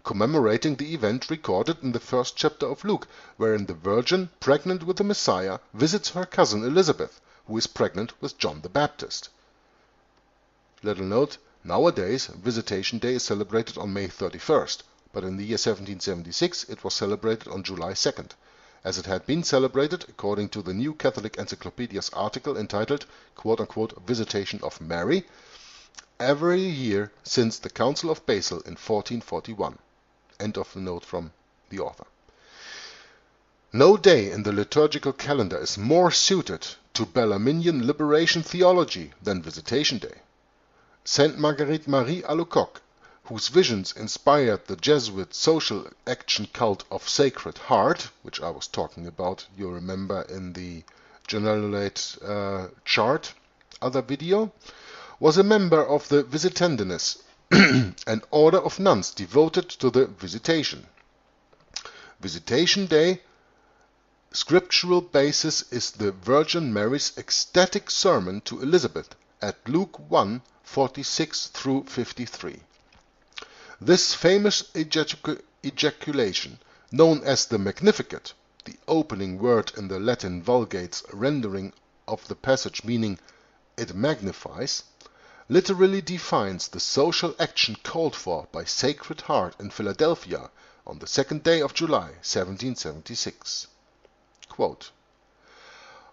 commemorating the event recorded in the 1st chapter of Luke, wherein the Virgin, pregnant with the Messiah, visits her cousin Elizabeth, who is pregnant with John the Baptist. Little note, nowadays Visitation Day is celebrated on May 31st, but in the year 1776 it was celebrated on July 2nd. As it had been celebrated according to the New Catholic Encyclopedia's article entitled quote-unquote Visitation of Mary, every year since the Council of Basel in 1441. End of the note from the author. No day in the liturgical calendar is more suited to Bellarminian liberation theology than Visitation Day. Sainte Marguerite Marie Alacoque whose visions inspired the Jesuit social action cult of Sacred Heart, which I was talking about, you remember in the Generalate chart, other video, was a member of the Visitandines, an order of nuns devoted to the Visitation. Visitation Day scriptural basis is the Virgin Mary's ecstatic sermon to Elizabeth at Luke 1:46 through 53. This famous ejaculation, known as the Magnificat, the opening word in the Latin Vulgate's rendering of the passage meaning "it magnifies," literally defines the social action called for by Sacred Heart in Philadelphia on the 2nd day of July, 1776. Quote,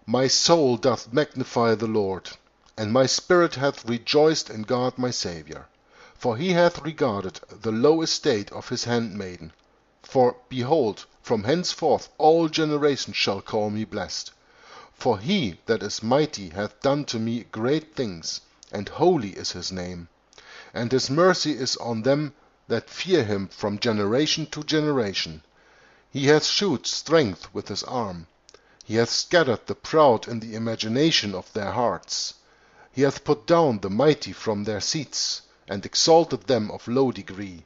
"My soul doth magnify the Lord, and my spirit hath rejoiced in God my Saviour. For he hath regarded the low estate of his handmaiden. For, behold, from henceforth all generations shall call me blessed. For he that is mighty hath done to me great things, and holy is his name. And his mercy is on them that fear him from generation to generation. He hath shewed strength with his arm. He hath scattered the proud in the imagination of their hearts. He hath put down the mighty from their seats, and exalted them of low degree.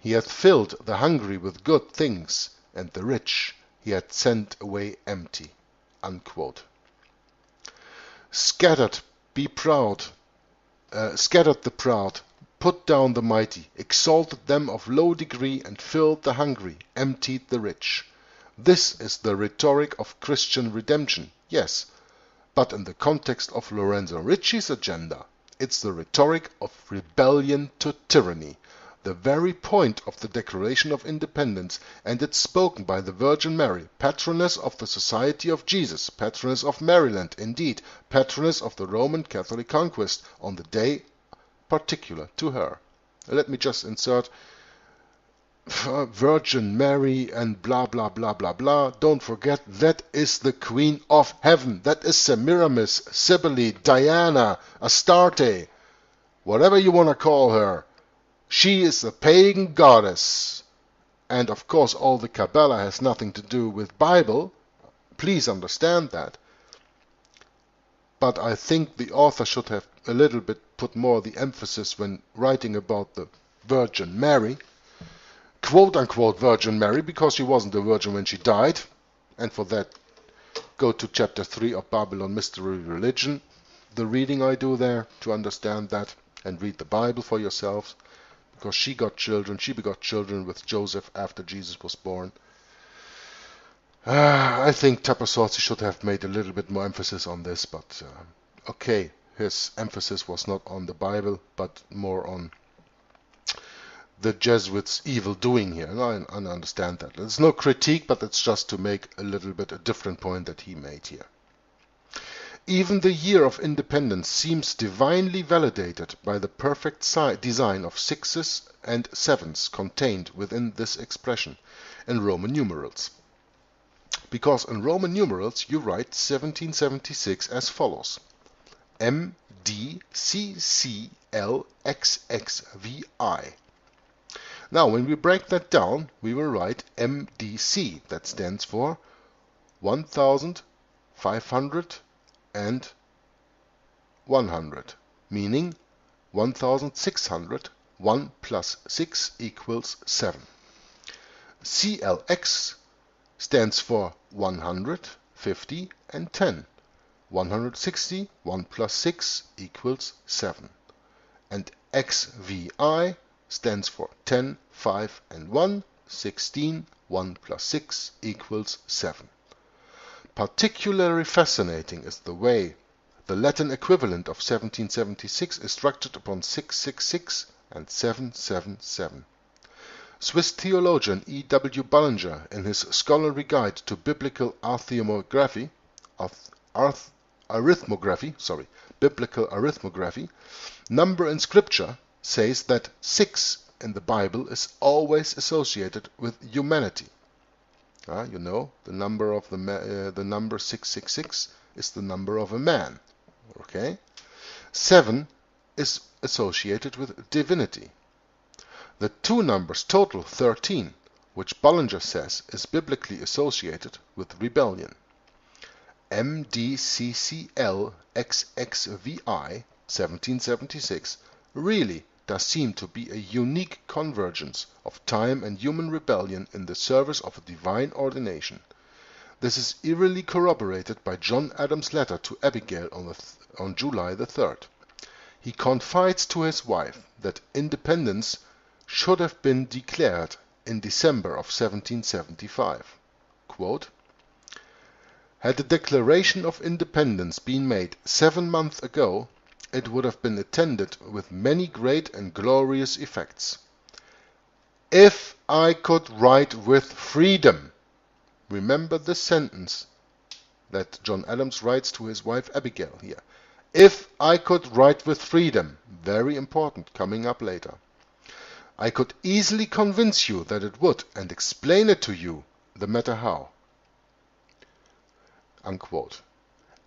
He hath filled the hungry with good things, and the rich he hath sent away empty." Unquote. Scattered the proud, put down the mighty, exalted them of low degree, and filled the hungry, emptied the rich. This is the rhetoric of Christian redemption, yes, but in the context of Lorenzo Ricci's agenda, it's the rhetoric of rebellion to tyranny, the very point of the Declaration of Independence, and it's spoken by the Virgin Mary, patroness of the Society of Jesus, patroness of Maryland, indeed, patroness of the Roman Catholic conquest, on the day particular to her. Let me just insert Virgin Mary and blah blah blah blah blah. Don't forget, that is the Queen of Heaven. That is Semiramis, Cybele, Diana, Astarte, whatever you want to call her. She is a pagan goddess. And of course all the Kabbalah has nothing to do with Bible. Please understand that. But I think the author should have a little bit put more the emphasis when writing about the Virgin Mary, quote-unquote Virgin Mary, because she wasn't a virgin when she died. And for that, go to chapter 3 of Babylon Mystery Religion, the reading I do there, to understand that, and read the Bible for yourselves, because she begot children with Joseph after Jesus was born. I think Tupper Saussy should have made a little bit more emphasis on this, but okay, his emphasis was not on the Bible, but more on the Jesuits' evil doing here. And I understand that. It's no critique, but it's just to make a little bit a different point that he made here. Even the year of independence seems divinely validated by the perfect design of sixes and sevens contained within this expression in Roman numerals. Because in Roman numerals you write 1776 as follows: MDCCLXXVI. Now, when we break that down, we will write MDC. That stands for 1500 and 100, meaning 1600. 1 plus 6 equals 7. CLX stands for 100, 50, and 10. 160, 1 plus 6 equals 7. And XVI stands for 10, 5, and 1, 16, 1 plus 6 equals 7. Particularly fascinating is the way the Latin equivalent of 1776 is structured upon 666 and 777. Swiss theologian E. W. Ballinger, in his scholarly guide to biblical arithmography, number in Scripture, says that 6 in the Bible is always associated with humanity. You know, the number of the number 666 is the number of a man. Okay, 7 is associated with divinity. The two numbers total 13, which Bullinger says is biblically associated with rebellion. MDCCL-XXVI 1776 really does seem to be a unique convergence of time and human rebellion in the service of a divine ordination. This is eerily corroborated by John Adams' letter to Abigail on July the 3rd. He confides to his wife that independence should have been declared in December of 1775. Quote, "Had the Declaration of Independence been made 7 months ago, it would have been attended with many great and glorious effects. If I could write with freedom," remember this sentence that John Adams writes to his wife Abigail here. If I could write with freedom, very important, coming up later, "I could easily convince you that it would, and explain it to you, the matter how." Unquote.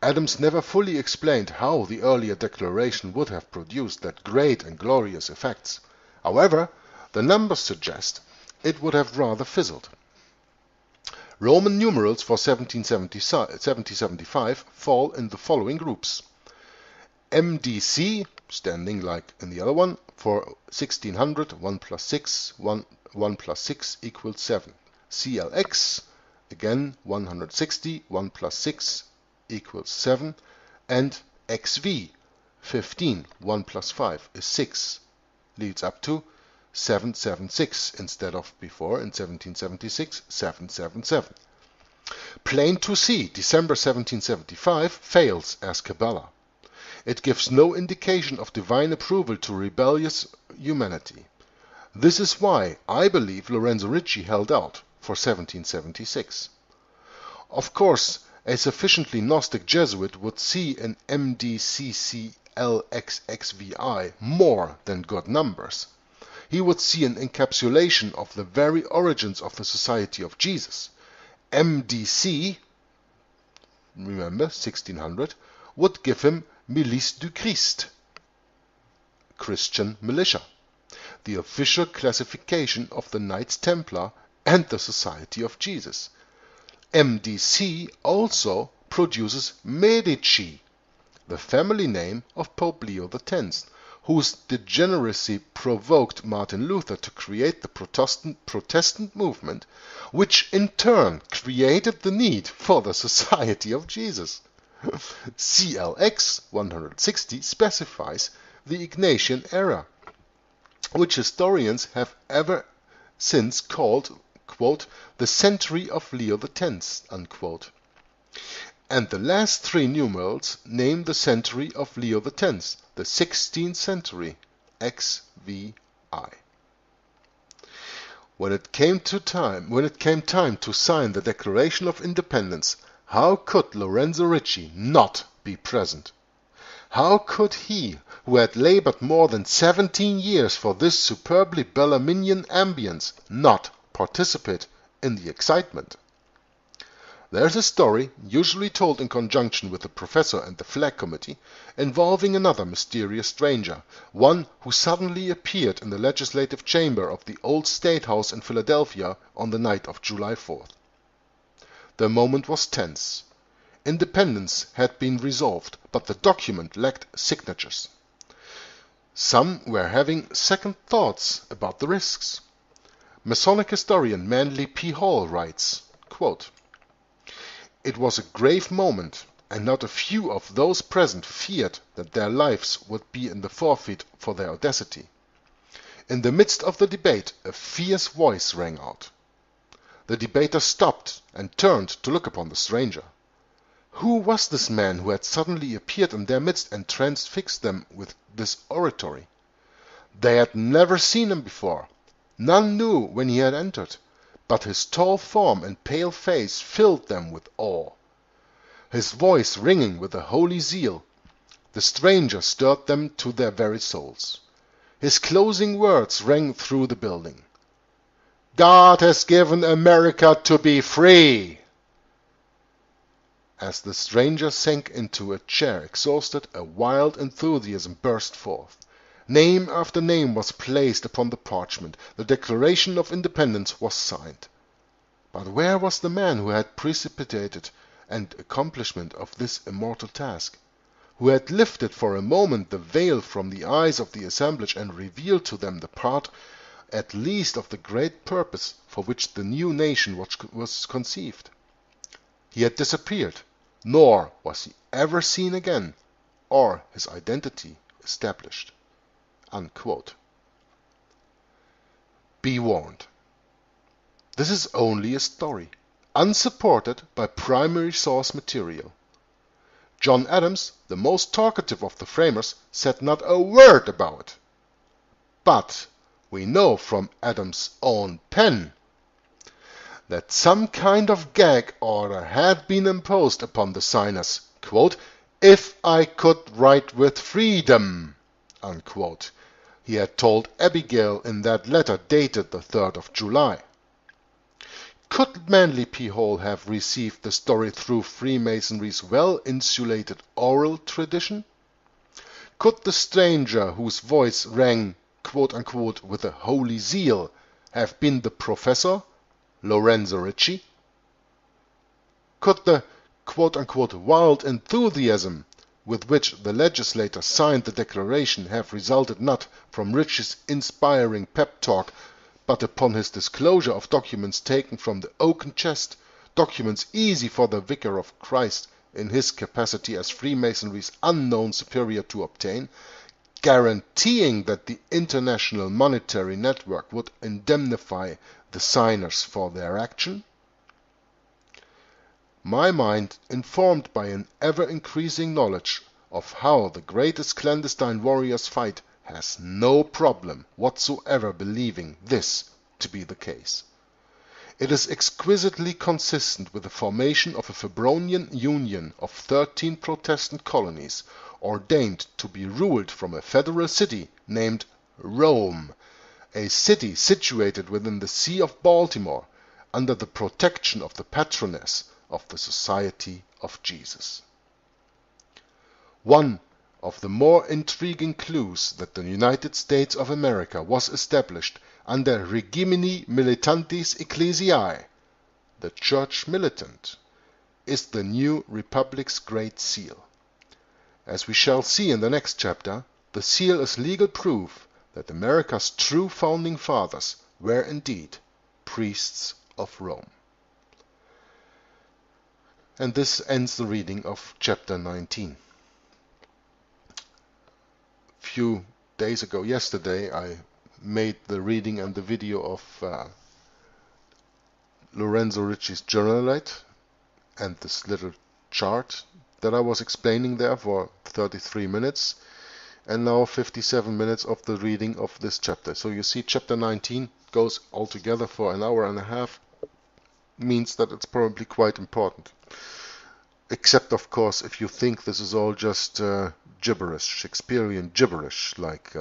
Adams never fully explained how the earlier declaration would have produced that great and glorious effects. However, the numbers suggest it would have rather fizzled. Roman numerals for 1775 fall in the following groups. MDC, standing like in the other one, for 1600, 1 plus 6, 1 plus 6 equals 7. CLX, again 160, 1 plus 6 equals 7. And XV, 15, 1 plus 5 is 6, leads up to 776 instead of before in 1776, 777. Plain to see, December 1775 fails as Kabbalah. It gives no indication of divine approval to rebellious humanity. This is why I believe Lorenzo Ricci held out for 1776. Of course, a sufficiently Gnostic Jesuit would see in MDCCLXXVI more than good numbers. He would see an encapsulation of the very origins of the Society of Jesus. MDC, remember 1600, would give him Milice du Christ, Christian militia, the official classification of the Knights Templar and the Society of Jesus. MDC also produces Medici, the family name of Pope Leo X, whose degeneracy provoked Martin Luther to create the Protestant movement, which in turn created the need for the Society of Jesus. CLX 160 specifies the Ignatian era, which historians have ever since called, quote, "the century of Leo X," unquote. And the last three numerals name the century of Leo X, the 16th century, XVI. When it came time to sign the Declaration of Independence, how could Lorenzo Ricci not be present? How could he, who had labored more than 17 years for this superbly Bellarminian ambience, not participate in the excitement? There is a story, usually told in conjunction with the professor and the flag committee, involving another mysterious stranger, one who suddenly appeared in the legislative chamber of the old State House in Philadelphia on the night of July 4th. The moment was tense. Independence had been resolved, but the document lacked signatures. Some were having second thoughts about the risks. Masonic historian Manly P. Hall writes, quote, "It was a grave moment, and not a few of those present feared that their lives would be in the forfeit for their audacity. In the midst of the debate a fierce voice rang out. The debaters stopped and turned to look upon the stranger. Who was this man who had suddenly appeared in their midst and transfixed them with this oratory? They had never seen him before. None knew when he had entered, but his tall form and pale face filled them with awe. His voice ringing with a holy zeal, the stranger stirred them to their very souls. His closing words rang through the building. 'God has given America to be free!' As the stranger sank into a chair exhausted, a wild enthusiasm burst forth. Name after name was placed upon the parchment. The Declaration of Independence was signed. But where was the man who had precipitated and accomplishment of this immortal task? Who had lifted for a moment the veil from the eyes of the assemblage and revealed to them the part at least of the great purpose for which the new nation was conceived? He had disappeared, nor was he ever seen again, or his identity established. Unquote. Be warned. This is only a story, unsupported by primary source material. John Adams, the most talkative of the framers, said not a word about it. But we know from Adams' own pen that some kind of gag order had been imposed upon the signers, quote, "if I could write with freedom," unquote. He had told Abigail in that letter dated the 3rd of July. Could Manly P. Hall have received the story through Freemasonry's well-insulated oral tradition? Could the stranger whose voice rang quote-unquote with a holy zeal have been the professor, Lorenzo Ricci? Could the quote-unquote wild enthusiasm with which the legislator signed the Declaration have resulted not from Ricci's inspiring pep talk, but upon his disclosure of documents taken from the oaken chest, documents easy for the Vicar of Christ in his capacity as Freemasonry's unknown superior to obtain, guaranteeing that the international monetary network would indemnify the signers for their action? My mind, informed by an ever-increasing knowledge of how the greatest clandestine warriors fight, has no problem whatsoever believing this to be the case. It is exquisitely consistent with the formation of a Febronian union of 13 Protestant colonies, ordained to be ruled from a federal city named Rome, a city situated within the See of Baltimore, under the protection of the patroness of the Society of Jesus. One of the more intriguing clues that the United States of America was established under regimini militantis ecclesiae, the church militant, is the new republic's Great Seal. As we shall see in the next chapter, the seal is legal proof that America's true founding fathers were indeed priests of Rome. And this ends the reading of chapter 19. Few days ago, yesterday, I made the reading and the video of Lorenzo Ricci's journalite and this little chart that I was explaining there for 33 minutes, and now 57 minutes of the reading of this chapter. So you see, chapter 19 goes altogether for an hour and a half, means that it's probably quite important. Except, of course, if you think this is all just gibberish, Shakespearean gibberish, like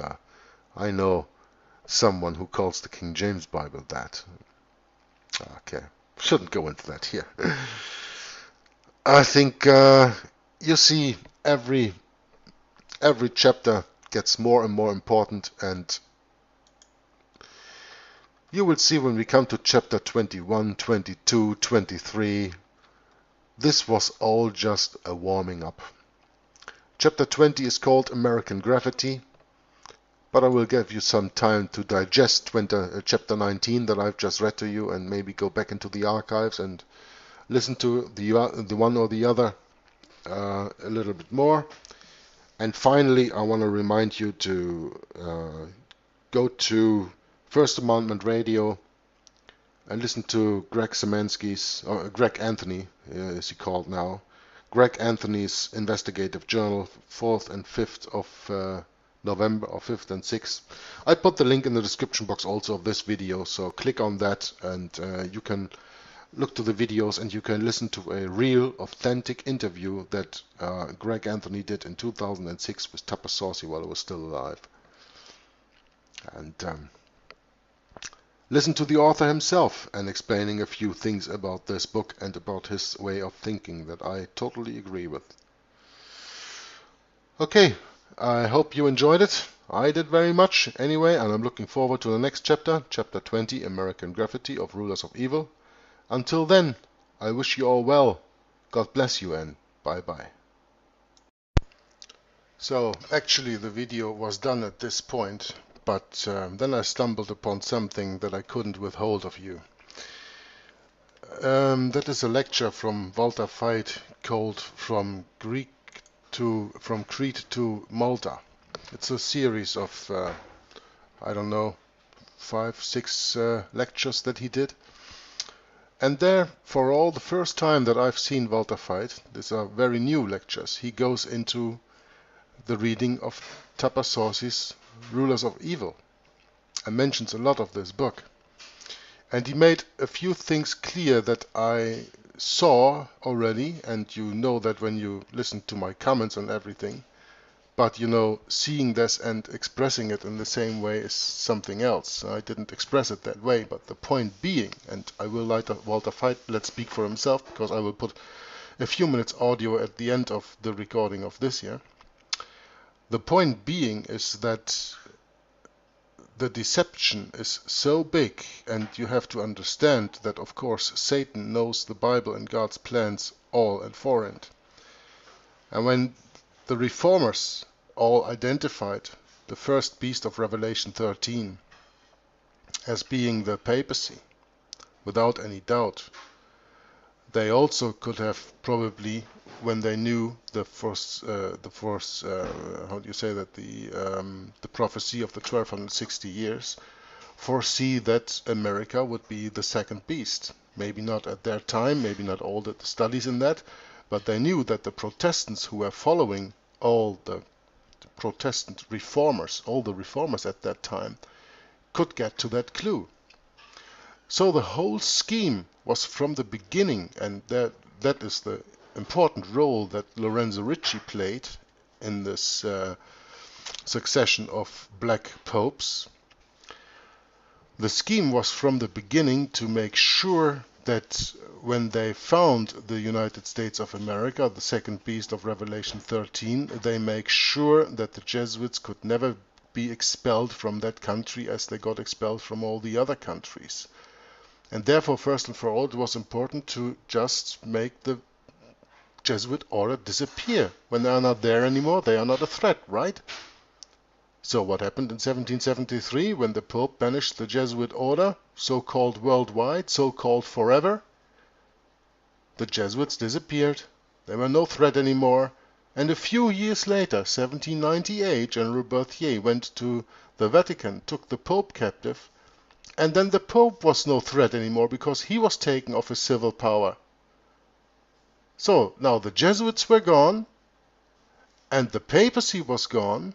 I know someone who calls the King James Bible that. Okay, shouldn't go into that here. I think you see, every chapter gets more and more important, and you will see when we come to chapter 21, 22, 23, this was all just a warming up. Chapter 20 is called American Gravity, but I will give you some time to digest chapter 19 that I've just read to you, and maybe go back into the archives and listen to the one or the other a little bit more. And finally, I want to remind you to go to First Amendment Radio and listen to Greg Szymanski's, or Greg Anthony, is he called now, Greg Anthony's investigative journal, 4th and 5th of November, or 5th and 6th. I put the link in the description box also of this video, so click on that and you can look to the videos and you can listen to a real, authentic interview that Greg Anthony did in 2006 with Tupper Saussy while he was still alive. And listen to the author himself and explaining a few things about this book and about his way of thinking that I totally agree with. Okay, I hope you enjoyed it. I did very much anyway, and I'm looking forward to the next chapter, chapter 20, American Graffiti of Rulers of Evil. Until then, I wish you all well. God bless you and bye-bye. So, actually the video was done at this point, but then I stumbled upon something that I couldn't withhold of you. That is a lecture from Walter Veit called From Crete to Malta. It's a series of, I don't know, 5, 6 lectures that he did. And there, for all the first time that I've seen Walter Veit, these are very new lectures, he goes into the reading of Tupper Saussy's Rulers of Evil and mentions a lot of this book. And he made a few things clear that I saw already, and you know that when you listen to my comments and everything. But you know, seeing this and expressing it in the same way is something else. I didn't express it that way, but the point being, and I will let Walter Veit let speak for himself, because I will put a few minutes audio at the end of the recording of this here. The point being is that the deception is so big, and you have to understand that, of course, Satan knows the Bible and God's plans all and for it. And when the reformers all identified the first beast of Revelation 13 as being the papacy, without any doubt, they also could have probably, when they knew the prophecy of the 1260 years, foresee that America would be the second beast. Maybe not at their time, maybe not all the studies in that, but they knew that the Protestants who were following all the Protestant reformers, all the reformers at that time, could get to that clue. So the whole scheme was from the beginning, and that is the important role that Lorenzo Ricci played in this succession of black popes. The scheme was from the beginning to make sure that when they found the United States of America, the second beast of Revelation 13, they make sure that the Jesuits could never be expelled from that country as they got expelled from all the other countries. And therefore, first and for all, it was important to just make the Jesuit order disappear. When they are not there anymore, they are not a threat, right? So what happened in 1773 when the Pope banished the Jesuit order, so-called worldwide, so-called forever? The Jesuits disappeared. They were no threat anymore. And a few years later, 1798, General Berthier went to the Vatican, took the Pope captive, and then the Pope was no threat anymore because he was taken off his civil power. So now the Jesuits were gone, and the papacy was gone,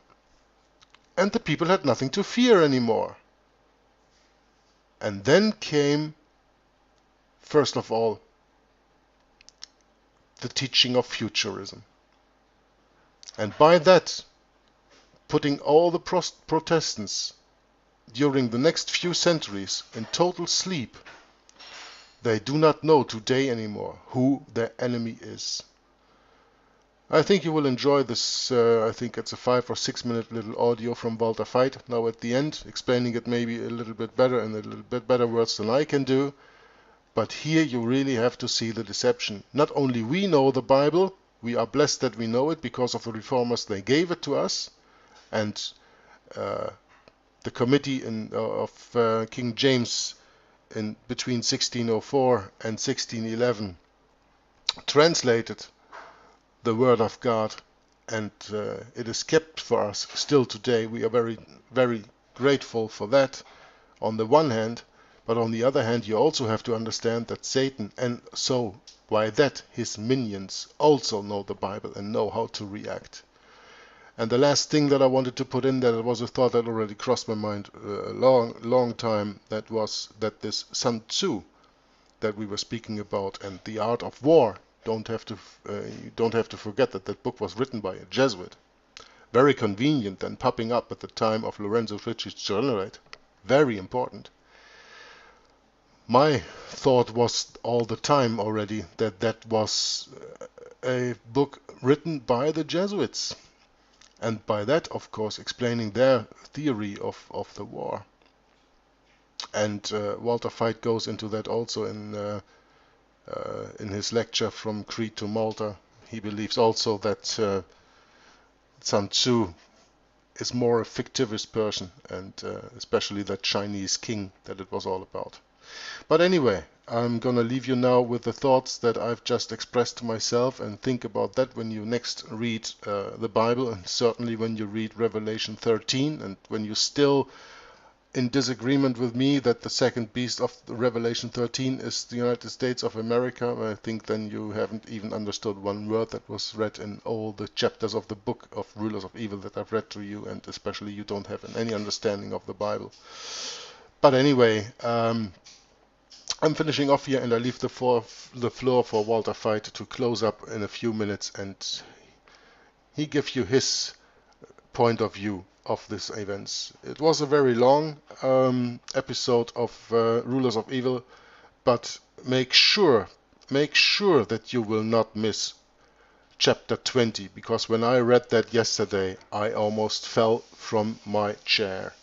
and the people had nothing to fear anymore. And then came, first of all, the teaching of futurism. And by that, putting all the Protestants during the next few centuries in total sleep, they do not know today anymore who their enemy is. I think you will enjoy this. I think it's a 5 or 6 minute little audio from Walter Veit now at the end, explaining it maybe a little bit better in a little bit better words than I can do. But here you really have to see the deception. Not only we know the Bible, we are blessed that we know it because of the reformers. They gave it to us, and the committee of King James in between 1604 and 1611 translated the Word of God, and it is kept for us still today. We are very, very grateful for that on the one hand, but on the other hand you also have to understand that Satan, and so by that his minions, also know the Bible and know how to react. And the last thing that I wanted to put in there, it was a thought that already crossed my mind a long time, that was that this Sun Tzu that we were speaking about and the art of war, you don't have to forget that that book was written by a Jesuit. Very convenient and popping up at the time of Lorenzo Ricci's Generate. Very important. My thought was all the time already that that was a book written by the Jesuits. and by that, of course, explaining their theory of the war. And Walter Veith goes into that also in his lecture From Crete to Malta. He believes also that Sun Tzu is more a fictitious person, and especially that Chinese king that it was all about. But anyway, I'm gonna leave you now with the thoughts that I've just expressed to myself, and think about that when you next read the Bible, and certainly when you read Revelation 13, and when you're still in disagreement with me that the second beast of the Revelation 13 is the United States of America. I think then you haven't even understood one word that was read in all the chapters of the book of Rulers of Evil that I've read to you, and especially you don't have any understanding of the Bible. But anyway, I'm finishing off here, and I leave the floor for Walter Veith to close up in a few minutes, and he gives you his point of view of these events. It was a very long episode of Rulers of Evil, but make sure that you will not miss chapter 20, because when I read that yesterday, I almost fell from my chair,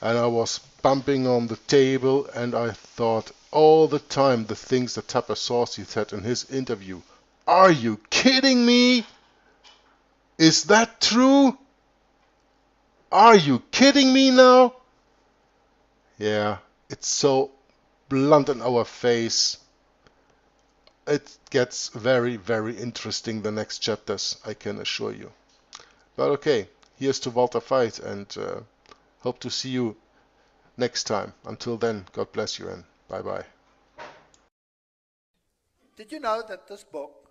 and I was bumping on the table, and I thought all the time the things that Tupper Saussy said in his interview. Are you kidding me? Is that true? Are you kidding me now? Yeah, it's so blunt in our face. It gets very, very interesting the next chapters, I can assure you. But okay, here's to Walter Veith, and hope to see you next time. Until then, God bless you, and bye-bye. Did you know that this book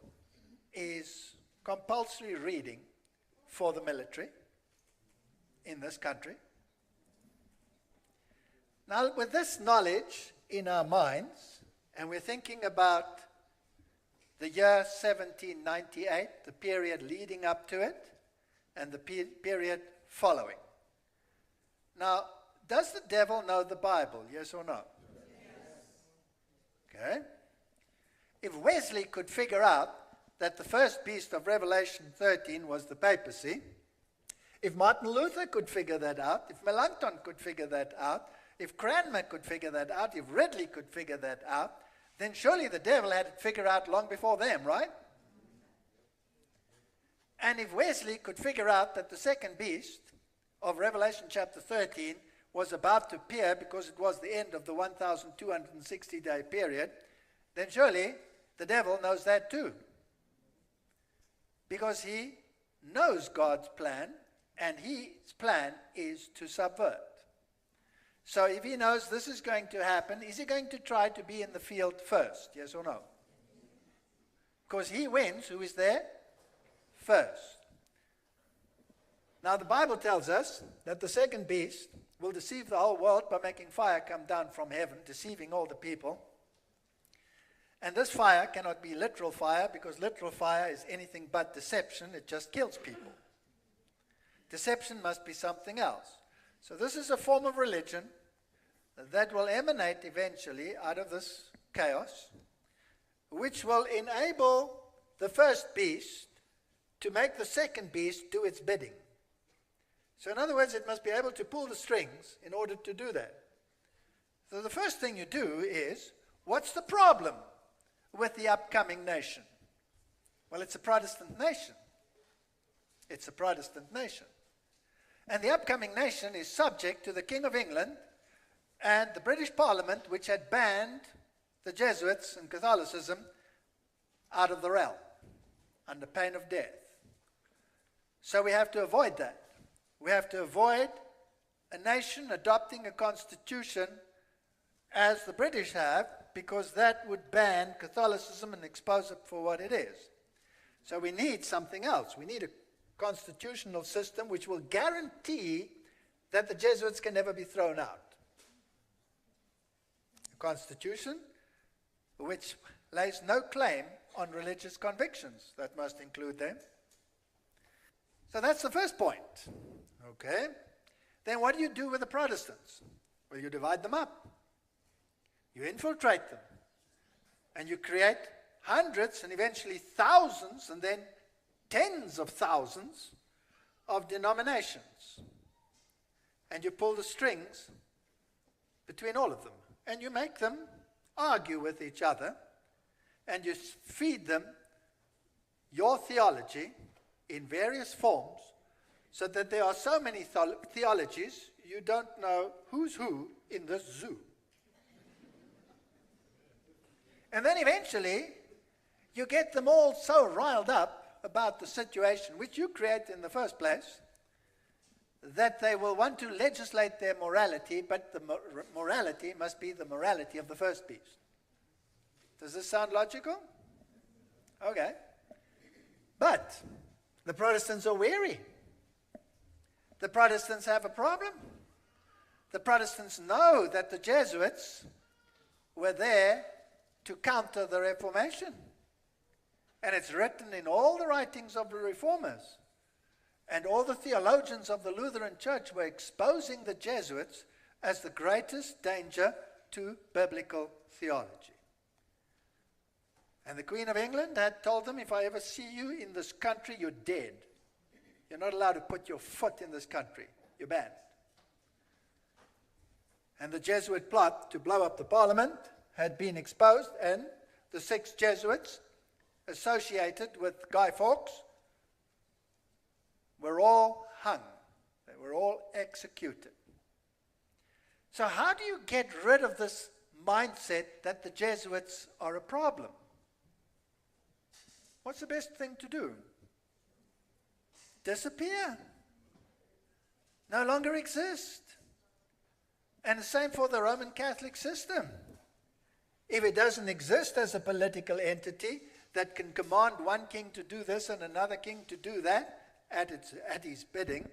is compulsory reading for the military in this country? Now, with this knowledge in our minds, and we're thinking about the year 1798, the period leading up to it, and the period following. Now, does the devil know the Bible, yes or no? Yes. Okay. If Wesley could figure out that the first beast of Revelation 13 was the papacy, if Martin Luther could figure that out, if Melanchthon could figure that out, if Cranmer could figure that out, if Ridley could figure that out, then surely the devil had it figured out long before them, right? And if Wesley could figure out that the second beast of Revelation chapter 13 was about to appear because it was the end of the 1,260-day period, then surely the devil knows that too. Because he knows God's plan, and his plan is to subvert. So if he knows this is going to happen, is he going to try to be in the field first? Yes or no? Because he wins, who is there? First. Now the Bible tells us that the second beast will deceive the whole world by making fire come down from heaven, deceiving all the people. And this fire cannot be literal fire, because literal fire is anything but deception. It just kills people. Deception must be something else. So this is a form of religion that will emanate eventually out of this chaos, which will enable the first beast to make the second beast do its bidding. So in other words, it must be able to pull the strings in order to do that. So the first thing you do is, what's the problem with the upcoming nation? Well, it's a Protestant nation. It's a Protestant nation. And the upcoming nation is subject to the King of England and the British Parliament, which had banned the Jesuits and Catholicism out of the realm under pain of death. So we have to avoid that. We have to avoid a nation adopting a constitution as the British have, because that would ban Catholicism and expose it for what it is. So we need something else. We need a constitutional system which will guarantee that the Jesuits can never be thrown out. A constitution which lays no claim on religious convictions. That must include them. So that's the first point. Okay. Then what do you do with the Protestants? Well, you divide them up. You infiltrate them. And you create hundreds and eventually thousands and then tens of thousands of denominations, and you pull the strings between all of them, and you make them argue with each other, and you feed them your theology in various forms, so that there are so many theologies, you don't know who's who in this zoo. And then eventually, you get them all so riled up about the situation which you create in the first place, that they will want to legislate their morality, but the morality must be the morality of the first beast. Does this sound logical? Okay. But the Protestants are weary. The Protestants have a problem. The Protestants know that the Jesuits were there to counter the Reformation. And it's written in all the writings of the Reformers. And all the theologians of the Lutheran Church were exposing the Jesuits as the greatest danger to biblical theology. And the Queen of England had told them, if I ever see you in this country, you're dead. You're not allowed to put your foot in this country. You're banned. And the Jesuit plot to blow up the Parliament had been exposed, and the 6 Jesuits associated with Guy Fawkes were all hung. They were all executed. So how do you get rid of this mindset that the Jesuits are a problem? What's the best thing to do? Disappear. No longer exist. And the same for the Roman Catholic system. If it doesn't exist as a political entity that can command one king to do this and another king to do that at his bidding,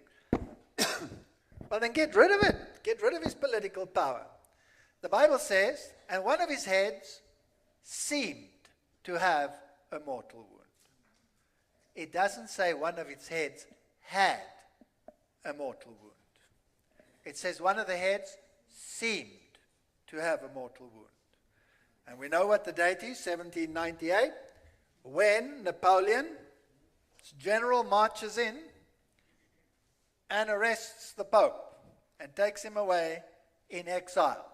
well, then get rid of it. Get rid of his political power. The Bible says, and one of his heads seemed to have a mortal wound. It doesn't say one of its heads had a mortal wound. It says one of the heads seemed to have a mortal wound. And we know what the date is, 1798, when Napoleon's general marches in and arrests the Pope and takes him away in exile.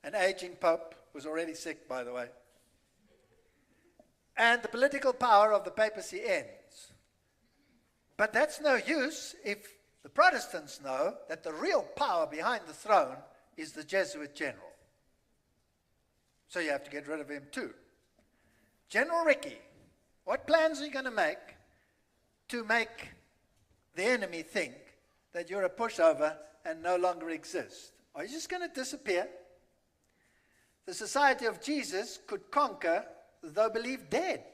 An aging Pope was already sick, by the way. And the political power of the papacy ends. But that's no use if the Protestants know that the real power behind the throne is the Jesuit general. So you have to get rid of him too. General Ricci, what plans are you going to make the enemy think that you're a pushover and no longer exist? Are you just going to disappear? The Society of Jesus could conquer, though believed dead.